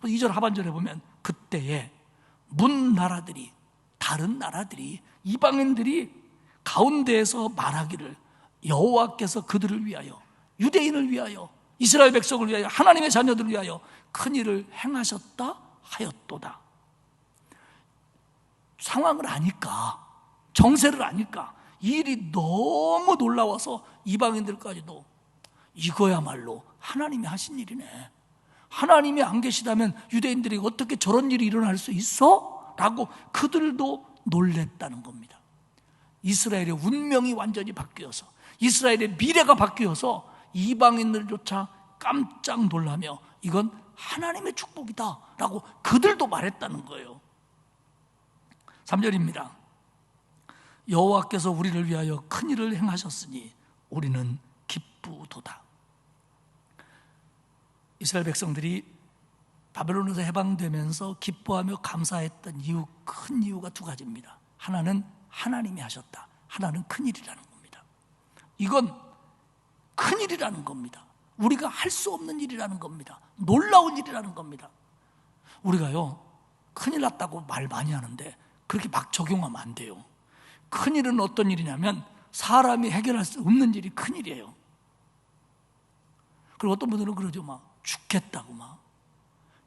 2절 하반절에 보면 그때에 문 나라들이, 다른 나라들이, 이방인들이 가운데에서 말하기를 여호와께서 그들을 위하여, 유대인을 위하여, 이스라엘 백성을 위하여, 하나님의 자녀들을 위하여 큰 일을 행하셨다 하였도다. 상황을 아니까, 정세를 아니까 이 일이 너무 놀라워서 이방인들까지도 이거야말로 하나님이 하신 일이네, 하나님이 안 계시다면 유대인들이 어떻게 저런 일이 일어날 수 있어? 라고 그들도 놀랬다는 겁니다. 이스라엘의 운명이 완전히 바뀌어서, 이스라엘의 미래가 바뀌어서 이방인들조차 깜짝 놀라며 이건 하나님의 축복이다 라고 그들도 말했다는 거예요. 3절입니다. 여호와께서 우리를 위하여 큰 일을 행하셨으니 우리는 기쁘도다. 이스라엘 백성들이 바벨론에서 해방되면서 기뻐하며 감사했던 이유, 큰 이유가 두 가지입니다. 하나는 하나님이 하셨다, 하나는 큰일이라는 겁니다. 이건 큰일이라는 겁니다. 우리가 할 수 없는 일이라는 겁니다. 놀라운 일이라는 겁니다. 우리가요, 큰일 났다고 말 많이 하는데 그렇게 막 적용하면 안 돼요. 큰일은 어떤 일이냐면 사람이 해결할 수 없는 일이 큰일이에요. 그리고 어떤 분들은 그러죠. 막 죽겠다고, 막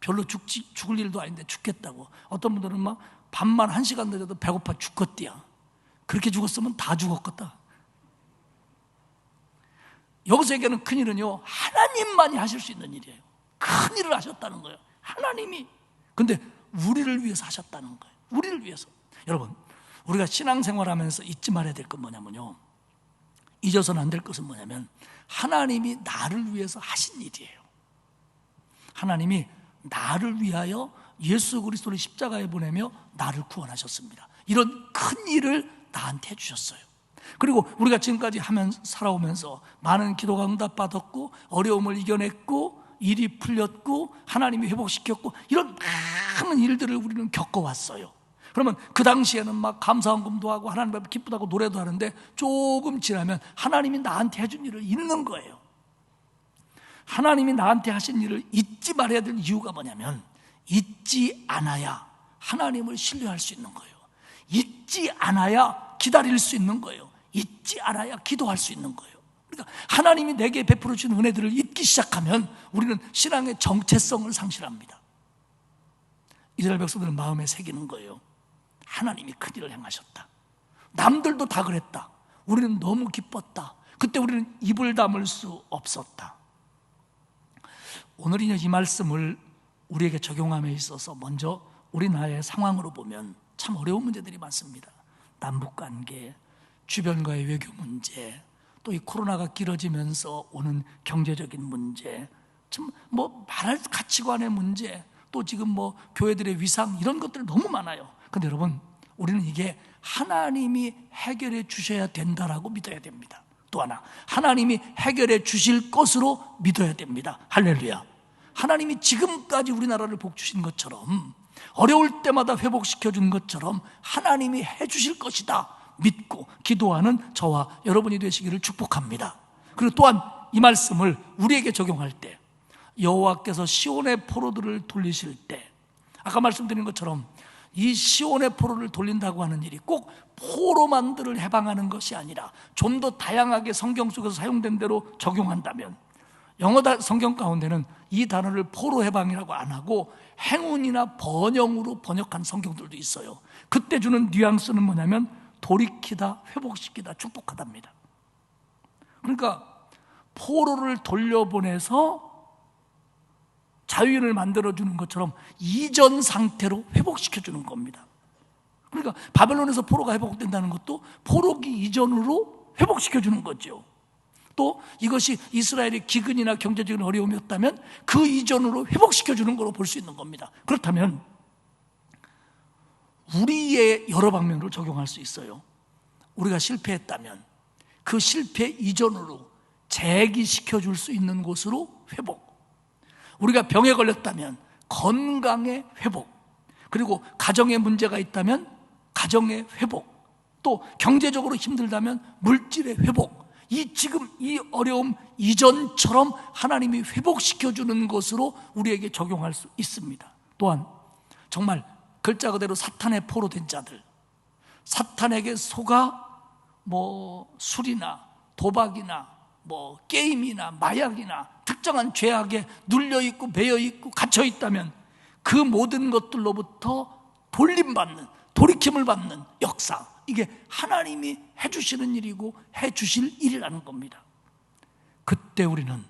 별로 죽을 일도 아닌데 죽겠다고. 어떤 분들은 막 밤만 1시간 늦어도 배고파 죽겠디야. 그렇게 죽었으면 다 죽었겠다. 여기서 얘기하는 큰일은요, 하나님만이 하실 수 있는 일이에요. 큰일을 하셨다는 거예요, 하나님이. 근데 우리를 위해서 하셨다는 거예요. 우리를 위해서. 여러분, 우리가 신앙생활하면서 잊지 말아야 될 건 뭐냐면요, 잊어서는 안 될 것은 뭐냐면 하나님이 나를 위해서 하신 일이에요. 하나님이 나를 위하여 예수 그리스도를 십자가에 보내며 나를 구원하셨습니다. 이런 큰 일을 나한테 해주셨어요. 그리고 우리가 지금까지 살아오면서 많은 기도가 응답받았고 어려움을 이겨냈고 일이 풀렸고 하나님이 회복시켰고 이런 많은 일들을 우리는 겪어왔어요. 그러면 그 당시에는 막 감사헌금도 하고 하나님 앞에 기쁘다고 노래도 하는데 조금 지나면 하나님이 나한테 해준 일을 잊는 거예요. 하나님이 나한테 하신 일을 잊지 말아야 될 이유가 뭐냐면 잊지 않아야 하나님을 신뢰할 수 있는 거예요. 잊지 않아야 기다릴 수 있는 거예요. 잊지 않아야 기도할 수 있는 거예요. 그러니까 하나님이 내게 베풀어 주신 은혜들을 잊기 시작하면 우리는 신앙의 정체성을 상실합니다. 이스라엘 백성들은 마음에 새기는 거예요. 하나님이 큰일을 행하셨다. 남들도 다 그랬다. 우리는 너무 기뻤다. 그때 우리는 입을 다물 수 없었다. 오늘 이 말씀을 우리에게 적용함에 있어서 먼저 우리나라의 상황으로 보면 참 어려운 문제들이 많습니다. 남북관계, 주변과의 외교 문제, 또 이 코로나가 길어지면서 오는 경제적인 문제, 참 뭐 말할 가치관의 문제, 또 지금 뭐 교회들의 위상, 이런 것들이 너무 많아요. 근데 여러분, 우리는 이게 하나님이 해결해 주셔야 된다라고 믿어야 됩니다. 또 하나, 하나님이 해결해 주실 것으로 믿어야 됩니다. 할렐루야. 하나님이 지금까지 우리나라를 복주신 것처럼, 어려울 때마다 회복시켜 준 것처럼 하나님이 해 주실 것이다 믿고 기도하는 저와 여러분이 되시기를 축복합니다. 그리고 또한 이 말씀을 우리에게 적용할 때 여호와께서 시온의 포로들을 돌리실 때, 아까 말씀드린 것처럼 이 시온의 포로를 돌린다고 하는 일이 꼭 포로만들을 해방하는 것이 아니라 좀 더 다양하게 성경 속에서 사용된 대로 적용한다면, 영어 성경 가운데는 이 단어를 포로 해방이라고 안 하고 행운이나 번영으로 번역한 성경들도 있어요. 그때 주는 뉘앙스는 뭐냐면 돌이키다, 회복시키다, 축복하답니다. 그러니까 포로를 돌려보내서 자유인을 만들어주는 것처럼 이전 상태로 회복시켜주는 겁니다. 그러니까 바벨론에서 포로가 회복된다는 것도 포로기 이전으로 회복시켜주는 거죠. 또 이것이 이스라엘의 기근이나 경제적인 어려움이었다면 그 이전으로 회복시켜주는 걸로 볼 수 있는 겁니다. 그렇다면 우리의 여러 방면으로 적용할 수 있어요. 우리가 실패했다면 그 실패 이전으로 재기시켜줄 수 있는 곳으로 회복, 우리가 병에 걸렸다면 건강의 회복, 그리고 가정에 문제가 있다면 가정의 회복, 또 경제적으로 힘들다면 물질의 회복, 지금 이 어려움 이전처럼 하나님이 회복시켜주는 것으로 우리에게 적용할 수 있습니다. 또한 정말 글자 그대로 사탄의 포로 된 자들, 사탄에게 속아 술이나 도박이나 게임이나 마약이나 특정한 죄악에 눌려있고 매여있고 갇혀있다면 그 모든 것들로부터 돌림받는, 돌이킴을 받는 역사, 이게 하나님이 해주시는 일이고 해주실 일이라는 겁니다. 그때 우리는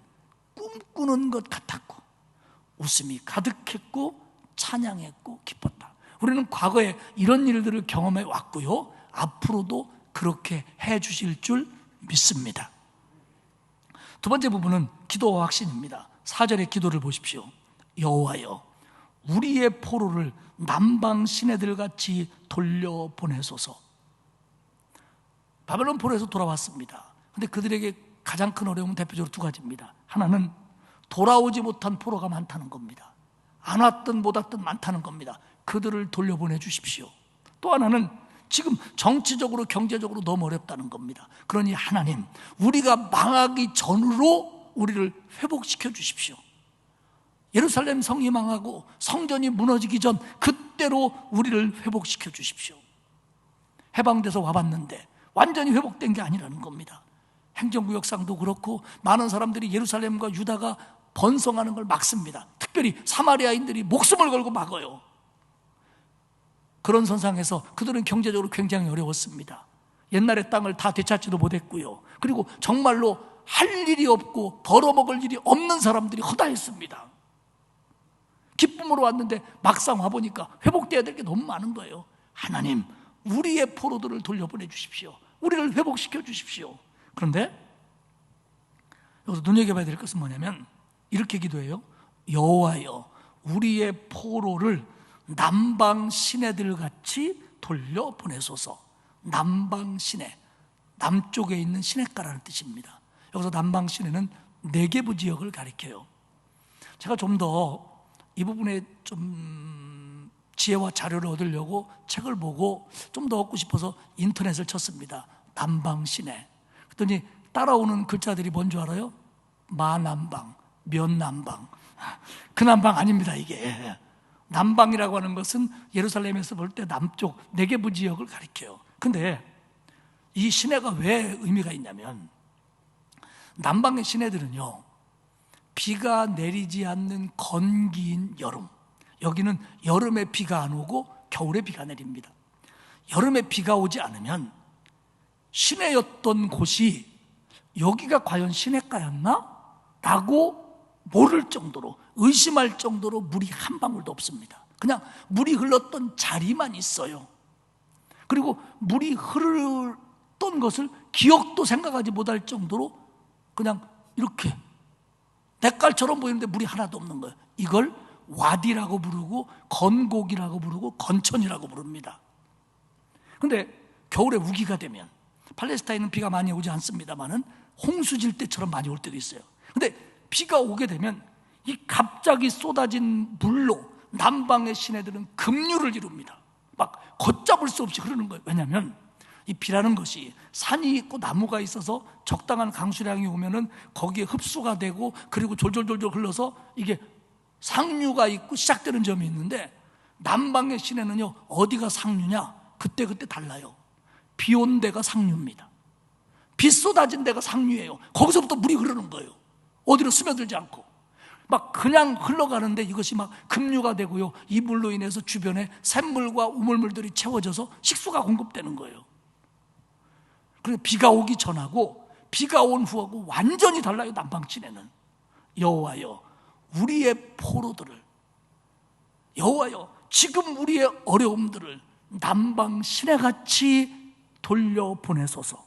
꿈꾸는 것 같았고 웃음이 가득했고 찬양했고 기뻤다. 우리는 과거에 이런 일들을 경험해 왔고요, 앞으로도 그렇게 해주실 줄 믿습니다. 두 번째 부분은 기도와 확신입니다. 4절의 기도를 보십시오. 여호와여, 우리의 포로를 남방 시내들같이 돌려보내소서. 바벨론 포로에서 돌아왔습니다. 그런데 그들에게 가장 큰 어려움은 대표적으로 두 가지입니다. 하나는 돌아오지 못한 포로가 많다는 겁니다. 안 왔든 못 왔든 많다는 겁니다. 그들을 돌려보내 주십시오. 또 하나는 지금 정치적으로 경제적으로 너무 어렵다는 겁니다. 그러니 하나님, 우리가 망하기 전으로 우리를 회복시켜 주십시오. 예루살렘 성이 망하고 성전이 무너지기 전 그때로 우리를 회복시켜 주십시오. 해방돼서 와봤는데 완전히 회복된 게 아니라는 겁니다. 행정구역상도 그렇고 많은 사람들이 예루살렘과 유다가 번성하는 걸 막습니다. 특별히 사마리아인들이 목숨을 걸고 막아요. 그런 선상에서 그들은 경제적으로 굉장히 어려웠습니다. 옛날의 땅을 다 되찾지도 못했고요, 그리고 정말로 할 일이 없고 벌어먹을 일이 없는 사람들이 허다했습니다. 기쁨으로 왔는데 막상 와보니까 회복돼야 될 게 너무 많은 거예요. 하나님, 우리의 포로들을 돌려보내 주십시오. 우리를 회복시켜 주십시오. 그런데 여기서 눈여겨봐야 될 것은 뭐냐면 이렇게 기도해요. 여호와여, 우리의 포로를 남방 시내들같이 돌려보내소서. 남방 시내, 남쪽에 있는 시내가라는 뜻입니다. 여기서 남방 시내는 네게부 지역을 가리켜요. 제가 좀 더 이 부분에 좀 지혜와 자료를 얻으려고 책을 보고 좀 더 얻고 싶어서 인터넷을 쳤습니다. 남방 시내. 그랬더니 따라오는 글자들이 뭔 줄 알아요? 마남방, 면남방. 그 남방 아닙니다. 이게 남방이라고 하는 것은 예루살렘에서 볼 때 남쪽 네게부 지역을 가리켜요. 근데 이 시내가 왜 의미가 있냐면 남방의 시내들은요, 비가 내리지 않는 건기인 여름, 여기는 여름에 비가 안 오고 겨울에 비가 내립니다. 여름에 비가 오지 않으면 시내였던 곳이 여기가 과연 시내가였나? 라고 모를 정도로, 의심할 정도로 물이 한 방울도 없습니다. 그냥 물이 흘렀던 자리만 있어요. 그리고 물이 흐르던 것을 기억도 생각하지 못할 정도로 그냥 이렇게 냇가처럼 보이는데 물이 하나도 없는 거예요. 이걸 와디라고 부르고 건곡이라고 부르고 건천이라고 부릅니다. 그런데 겨울에 우기가 되면, 팔레스타인은 비가 많이 오지 않습니다만은 홍수질 때처럼 많이 올 때도 있어요. 그런데 비가 오게 되면 이 갑자기 쏟아진 물로 남방의 시내들은 급류를 이룹니다. 막 걷잡을 수 없이 흐르는 거예요. 왜냐하면 이 비라는 것이 산이 있고 나무가 있어서 적당한 강수량이 오면은 거기에 흡수가 되고 그리고 졸졸졸졸 흘러서 이게 상류가 있고 시작되는 점이 있는데, 남방의 시내는요 어디가 상류냐? 그때그때 달라요. 비 온 데가 상류입니다. 비 쏟아진 데가 상류예요. 거기서부터 물이 흐르는 거예요. 어디로 스며들지 않고 막 그냥 흘러가는데 이것이 막 급류가 되고요, 이 물로 인해서 주변에 샘물과 우물물들이 채워져서 식수가 공급되는 거예요. 그리고 비가 오기 전하고 비가 온 후하고 완전히 달라요. 남방시내는. 여호와여, 우리의 포로들을, 여호와여, 지금 우리의 어려움들을 남방 시내같이 돌려보내소서.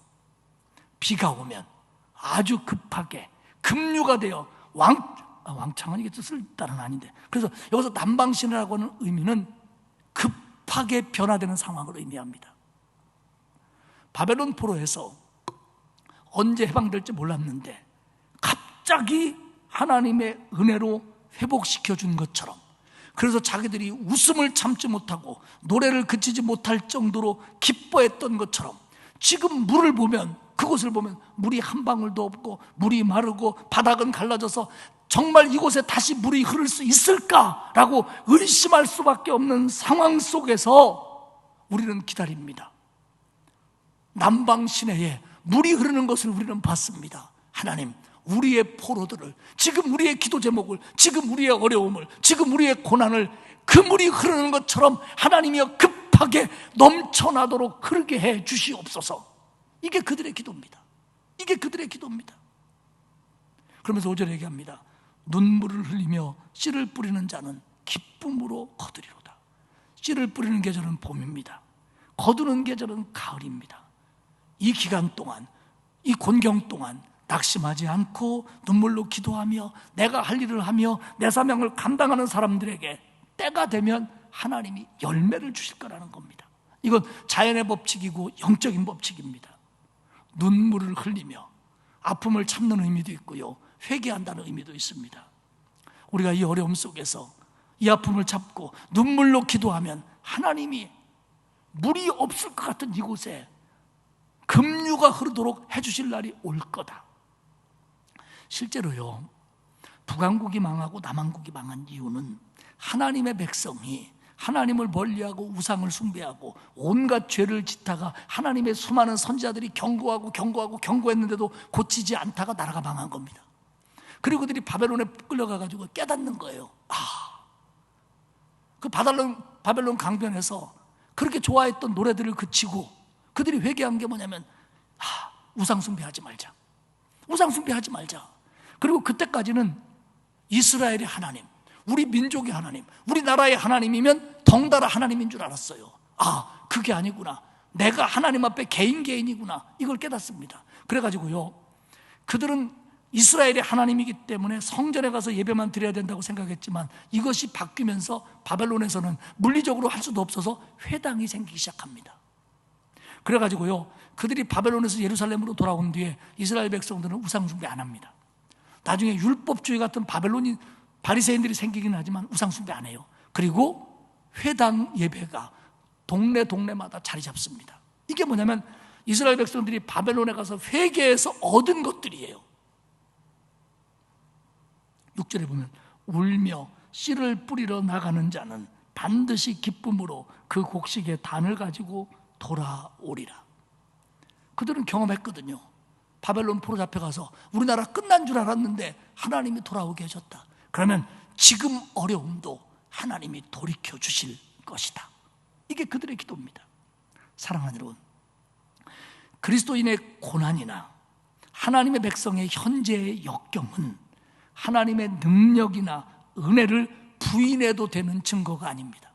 비가 오면 아주 급하게 급류가 되어 왕창은 이게 쓸 따는 아닌데, 그래서 여기서 남방 시내라고 하는 의미는 급하게 변화되는 상황을 의미합니다. 바벨론 포로에서 언제 해방될지 몰랐는데 갑자기 하나님의 은혜로 회복시켜 준 것처럼, 그래서 자기들이 웃음을 참지 못하고 노래를 그치지 못할 정도로 기뻐했던 것처럼, 지금 물을 보면, 그곳을 보면 물이 한 방울도 없고 물이 마르고 바닥은 갈라져서 정말 이곳에 다시 물이 흐를 수 있을까라고 의심할 수밖에 없는 상황 속에서 우리는 기다립니다. 남방 시내에 물이 흐르는 것을 우리는 봤습니다. 하나님, 우리의 포로들을, 지금 우리의 기도 제목을, 지금 우리의 어려움을, 지금 우리의 고난을 그 물이 흐르는 것처럼 하나님이여 급하게 넘쳐나도록 흐르게 해 주시옵소서. 이게 그들의 기도입니다. 이게 그들의 기도입니다. 그러면서 5절에 얘기합니다. 눈물을 흘리며 씨를 뿌리는 자는 기쁨으로 거두리로다. 씨를 뿌리는 계절은 봄입니다. 거두는 계절은 가을입니다. 이 기간 동안, 이 곤경 동안 낙심하지 않고 눈물로 기도하며 내가 할 일을 하며 내 사명을 감당하는 사람들에게 때가 되면 하나님이 열매를 주실 거라는 겁니다. 이건 자연의 법칙이고 영적인 법칙입니다. 눈물을 흘리며 아픔을 참는 의미도 있고요, 회개한다는 의미도 있습니다. 우리가 이 어려움 속에서 이 아픔을 참고 눈물로 기도하면 하나님이 물이 없을 것 같은 이곳에 급류가 흐르도록 해주실 날이 올 거다. 실제로요, 북왕국이 망하고 남왕국이 망한 이유는 하나님의 백성이 하나님을 멀리하고 우상을 숭배하고 온갖 죄를 짓다가 하나님의 수많은 선지자들이 경고했는데도 고치지 않다가 나라가 망한 겁니다. 그리고 그들이 바벨론에 끌려가가지고 깨닫는 거예요. 그 바벨론 강변에서 그렇게 좋아했던 노래들을 그치고 그들이 회개한 게 뭐냐면, 우상 숭배하지 말자. 우상 숭배하지 말자. 그리고 그때까지는 이스라엘의 하나님, 우리 민족의 하나님, 우리나라의 하나님이면 덩달아 하나님인 줄 알았어요. 그게 아니구나. 내가 하나님 앞에 개인이구나. 이걸 깨닫습니다. 그래가지고요, 그들은 이스라엘의 하나님이기 때문에 성전에 가서 예배만 드려야 된다고 생각했지만 이것이 바뀌면서 바벨론에서는 물리적으로 할 수도 없어서 회당이 생기기 시작합니다. 그래가지고요, 그들이 바벨론에서 예루살렘으로 돌아온 뒤에 이스라엘 백성들은 우상 숭배 안 합니다. 나중에 율법주의 같은 바리새인들이 생기긴 하지만 우상 숭배 안 해요. 그리고 회당 예배가 동네마다 자리 잡습니다. 이게 뭐냐면 이스라엘 백성들이 바벨론에 가서 회개해서 얻은 것들이에요. 6절에 보면 울며 씨를 뿌리러 나가는 자는 반드시 기쁨으로 그 곡식의 단을 가지고 돌아오리라. 그들은 경험했거든요. 바벨론 포로 잡혀가서 우리나라 끝난 줄 알았는데 하나님이 돌아오게 해줬다. 그러면 지금 어려움도 하나님이 돌이켜 주실 것이다. 이게 그들의 기도입니다. 사랑하는 여러분, 그리스도인의 고난이나 하나님의 백성의 현재의 역경은 하나님의 능력이나 은혜를 부인해도 되는 증거가 아닙니다.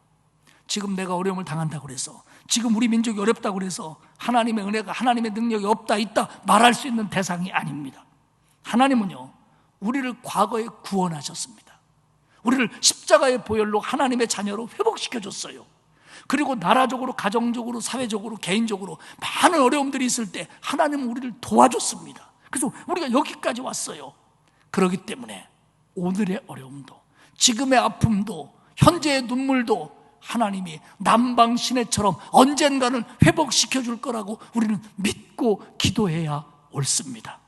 지금 내가 어려움을 당한다고 해서, 지금 우리 민족이 어렵다고 해서 하나님의 은혜가, 하나님의 능력이 없다 있다 말할 수 있는 대상이 아닙니다. 하나님은요, 우리를 과거에 구원하셨습니다. 우리를 십자가의 보혈로 하나님의 자녀로 회복시켜줬어요. 그리고 나라적으로, 가정적으로, 사회적으로, 개인적으로 많은 어려움들이 있을 때 하나님은 우리를 도와줬습니다. 그래서 우리가 여기까지 왔어요. 그렇기 때문에 오늘의 어려움도, 지금의 아픔도, 현재의 눈물도 하나님이 남방 시내처럼 언젠가는 회복시켜 줄 거라고 우리는 믿고 기도해야 옳습니다.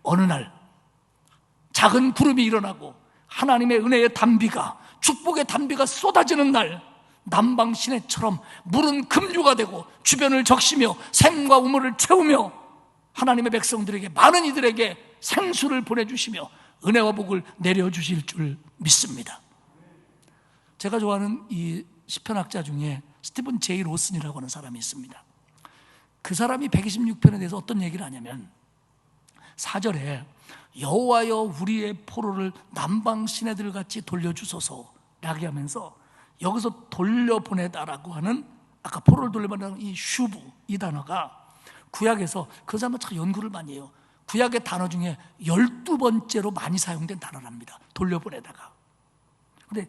어느 날 작은 구름이 일어나고 하나님의 은혜의 단비가, 축복의 단비가 쏟아지는 날, 남방 시내처럼 물은 급류가 되고 주변을 적시며 샘과 우물을 채우며 하나님의 백성들에게, 많은 이들에게 생수를 보내주시며 은혜와 복을 내려주실 줄 믿습니다. 제가 좋아하는 이 시편학자 중에 스티븐 제이 로슨이라고 하는 사람이 있습니다. 그 사람이 126편에 대해서 어떤 얘기를 하냐면 4절에 여호와여 우리의 포로를 남방 시내들 같이 돌려주소서 라고 하면서 여기서 돌려보내다라고 하는, 아까 포로를 돌려보내는 이 슈브, 이 단어가 구약에서, 그 사람은 참 연구를 많이 해요. 구약의 단어 중에 12번째로 많이 사용된 단어랍니다. 돌려보내다가. 근데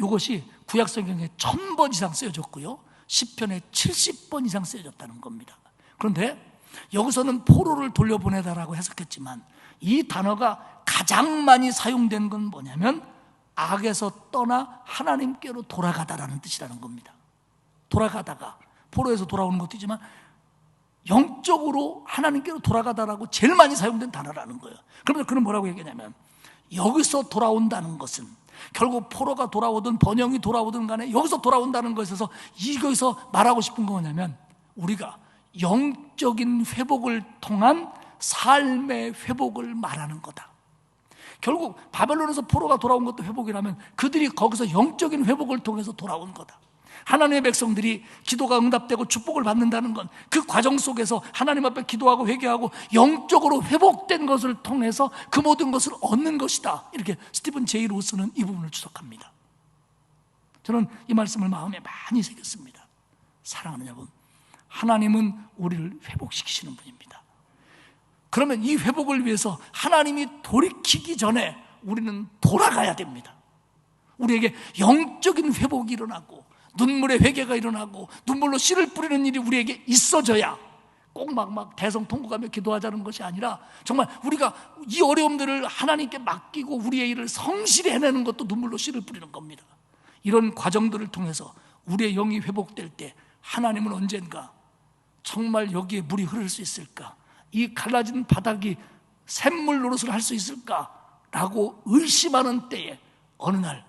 이것이 구약 성경에 1000번 이상 쓰여졌고요, 시편에 70번 이상 쓰여졌다는 겁니다. 그런데 여기서는 포로를 돌려보내다라고 해석했지만 이 단어가 가장 많이 사용된 건 뭐냐면 악에서 떠나 하나님께로 돌아가다라는 뜻이라는 겁니다. 돌아가다가, 포로에서 돌아오는 것도 있지만 영적으로 하나님께로 돌아가다라고 제일 많이 사용된 단어라는 거예요. 그러면서 그는 뭐라고 얘기하냐면, 여기서 돌아온다는 것은 결국 포로가 돌아오든 번영이 돌아오든 간에 여기서 돌아온다는 것에서 이거에서 말하고 싶은 건 뭐냐면, 우리가 영적인 회복을 통한 삶의 회복을 말하는 거다. 결국 바벨론에서 포로가 돌아온 것도 회복이라면 그들이 거기서 영적인 회복을 통해서 돌아온 거다. 하나님의 백성들이 기도가 응답되고 축복을 받는다는 건 그 과정 속에서 하나님 앞에 기도하고 회개하고 영적으로 회복된 것을 통해서 그 모든 것을 얻는 것이다. 이렇게 스티븐 제이 로스는 이 부분을 주석합니다. 저는 이 말씀을 마음에 많이 새겼습니다. 사랑하는 여러분, 하나님은 우리를 회복시키시는 분입니다. 그러면 이 회복을 위해서 하나님이 돌이키기 전에 우리는 돌아가야 됩니다. 우리에게 영적인 회복이 일어나고 눈물의 회개가 일어나고 눈물로 씨를 뿌리는 일이 우리에게 있어져야, 꼭 막 대성통곡하며 기도하자는 것이 아니라 정말 우리가 이 어려움들을 하나님께 맡기고 우리의 일을 성실히 해내는 것도 눈물로 씨를 뿌리는 겁니다. 이런 과정들을 통해서 우리의 영이 회복될 때 하나님은 언젠가 정말 여기에 물이 흐를 수 있을까, 이 갈라진 바닥이 샘물 노릇을 할 수 있을까라고 의심하는 때에 어느 날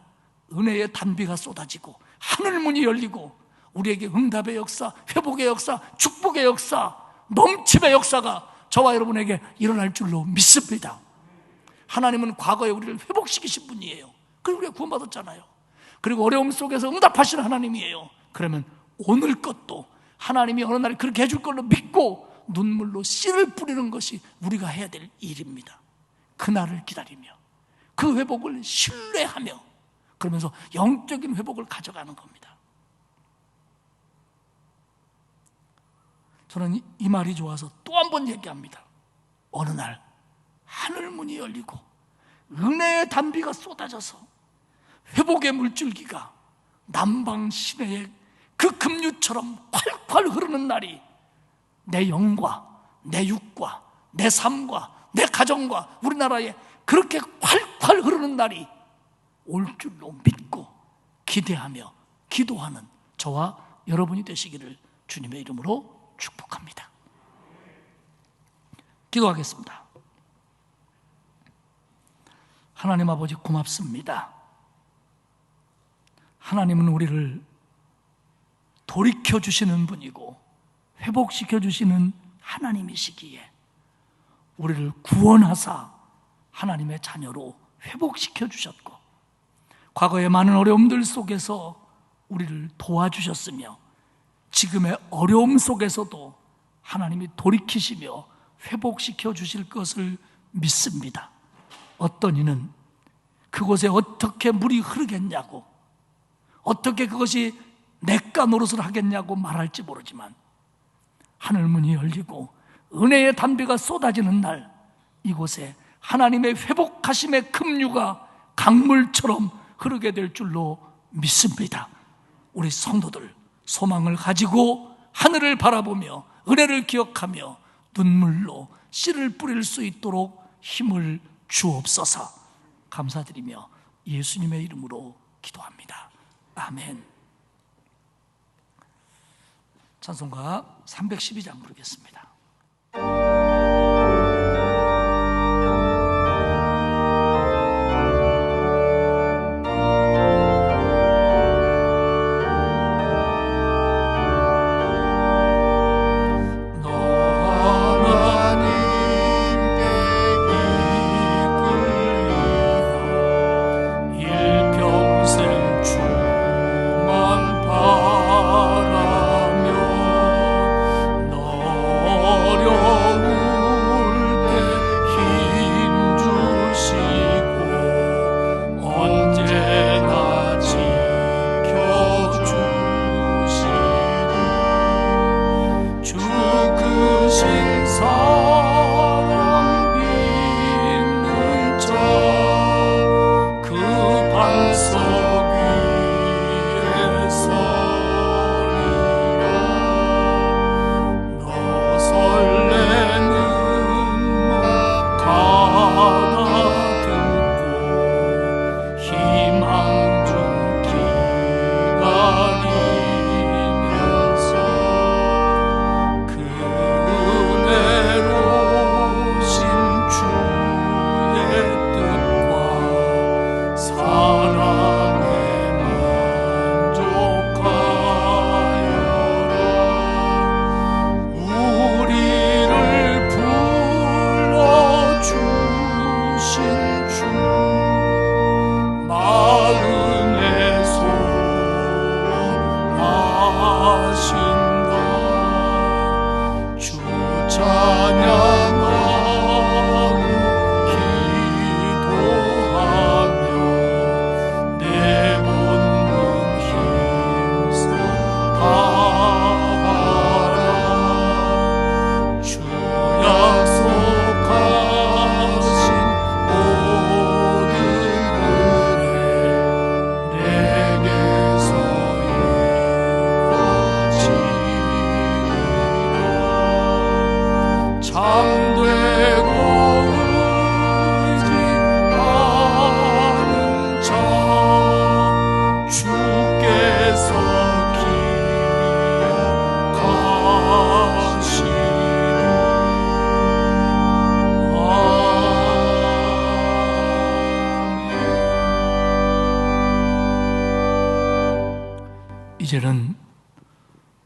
은혜의 단비가 쏟아지고 하늘문이 열리고 우리에게 응답의 역사, 회복의 역사, 축복의 역사, 넘침의 역사가 저와 여러분에게 일어날 줄로 믿습니다. 하나님은 과거에 우리를 회복시키신 분이에요. 그리고 우리가 구원받았잖아요. 그리고 어려움 속에서 응답하시는 하나님이에요. 그러면 오늘 것도 하나님이 어느 날 그렇게 해줄 걸로 믿고 눈물로 씨를 뿌리는 것이 우리가 해야 될 일입니다. 그날을 기다리며 그 회복을 신뢰하며 그러면서 영적인 회복을 가져가는 겁니다. 저는 이 말이 좋아서 또 한 번 얘기합니다. 어느 날 하늘문이 열리고 은혜의 단비가 쏟아져서 회복의 물줄기가 남방 시내의 그 급류처럼 콸콸 흐르는 날이 내 영과 내 육과 내 삶과 내 가정과 우리나라에 그렇게 콸콸 흐르는 날이 올 줄로 믿고 기대하며 기도하는 저와 여러분이 되시기를 주님의 이름으로 축복합니다. 기도하겠습니다. 하나님 아버지 고맙습니다. 하나님은 우리를 돌이켜주시는 분이고 회복시켜주시는 하나님이시기에 우리를 구원하사 하나님의 자녀로 회복시켜주셨고 과거의 많은 어려움들 속에서 우리를 도와주셨으며 지금의 어려움 속에서도 하나님이 돌이키시며 회복시켜 주실 것을 믿습니다. 어떤 이는 그곳에 어떻게 물이 흐르겠냐고, 어떻게 그것이 냇가 노릇을 하겠냐고 말할지 모르지만 하늘문이 열리고 은혜의 단비가 쏟아지는 날 이곳에 하나님의 회복하심의 급류가 강물처럼 흐르게 될 줄로 믿습니다. 우리 성도들 소망을 가지고 하늘을 바라보며 은혜를 기억하며 눈물로 씨를 뿌릴 수 있도록 힘을 주옵소서. 감사드리며 예수님의 이름으로 기도합니다. 아멘. 찬송가 312장 부르겠습니다. 이제는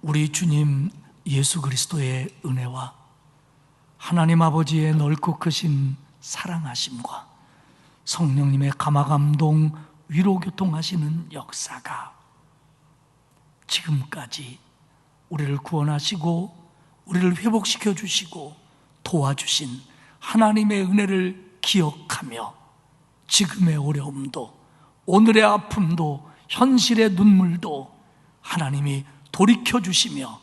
우리 주님 예수 그리스도의 은혜와 하나님 아버지의 넓고 크신 사랑하심과 성령님의 감화감동 위로교통하시는 역사가 지금까지 우리를 구원하시고 우리를 회복시켜 주시고 도와주신 하나님의 은혜를 기억하며 지금의 어려움도 오늘의 아픔도 현실의 눈물도 하나님이 돌이켜 주시며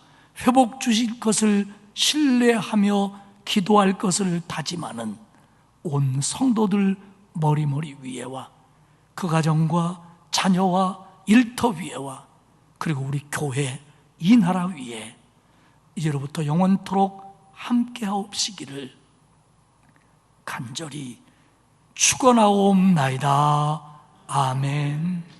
회복 주실 것을 신뢰하며 기도할 것을 다짐하는 온 성도들 머리머리 위에와 그 가정과 자녀와 일터 위에와 그리고 우리 교회 이 나라 위에 이제로부터 영원토록 함께하옵시기를 간절히 축원하옵나이다. 아멘.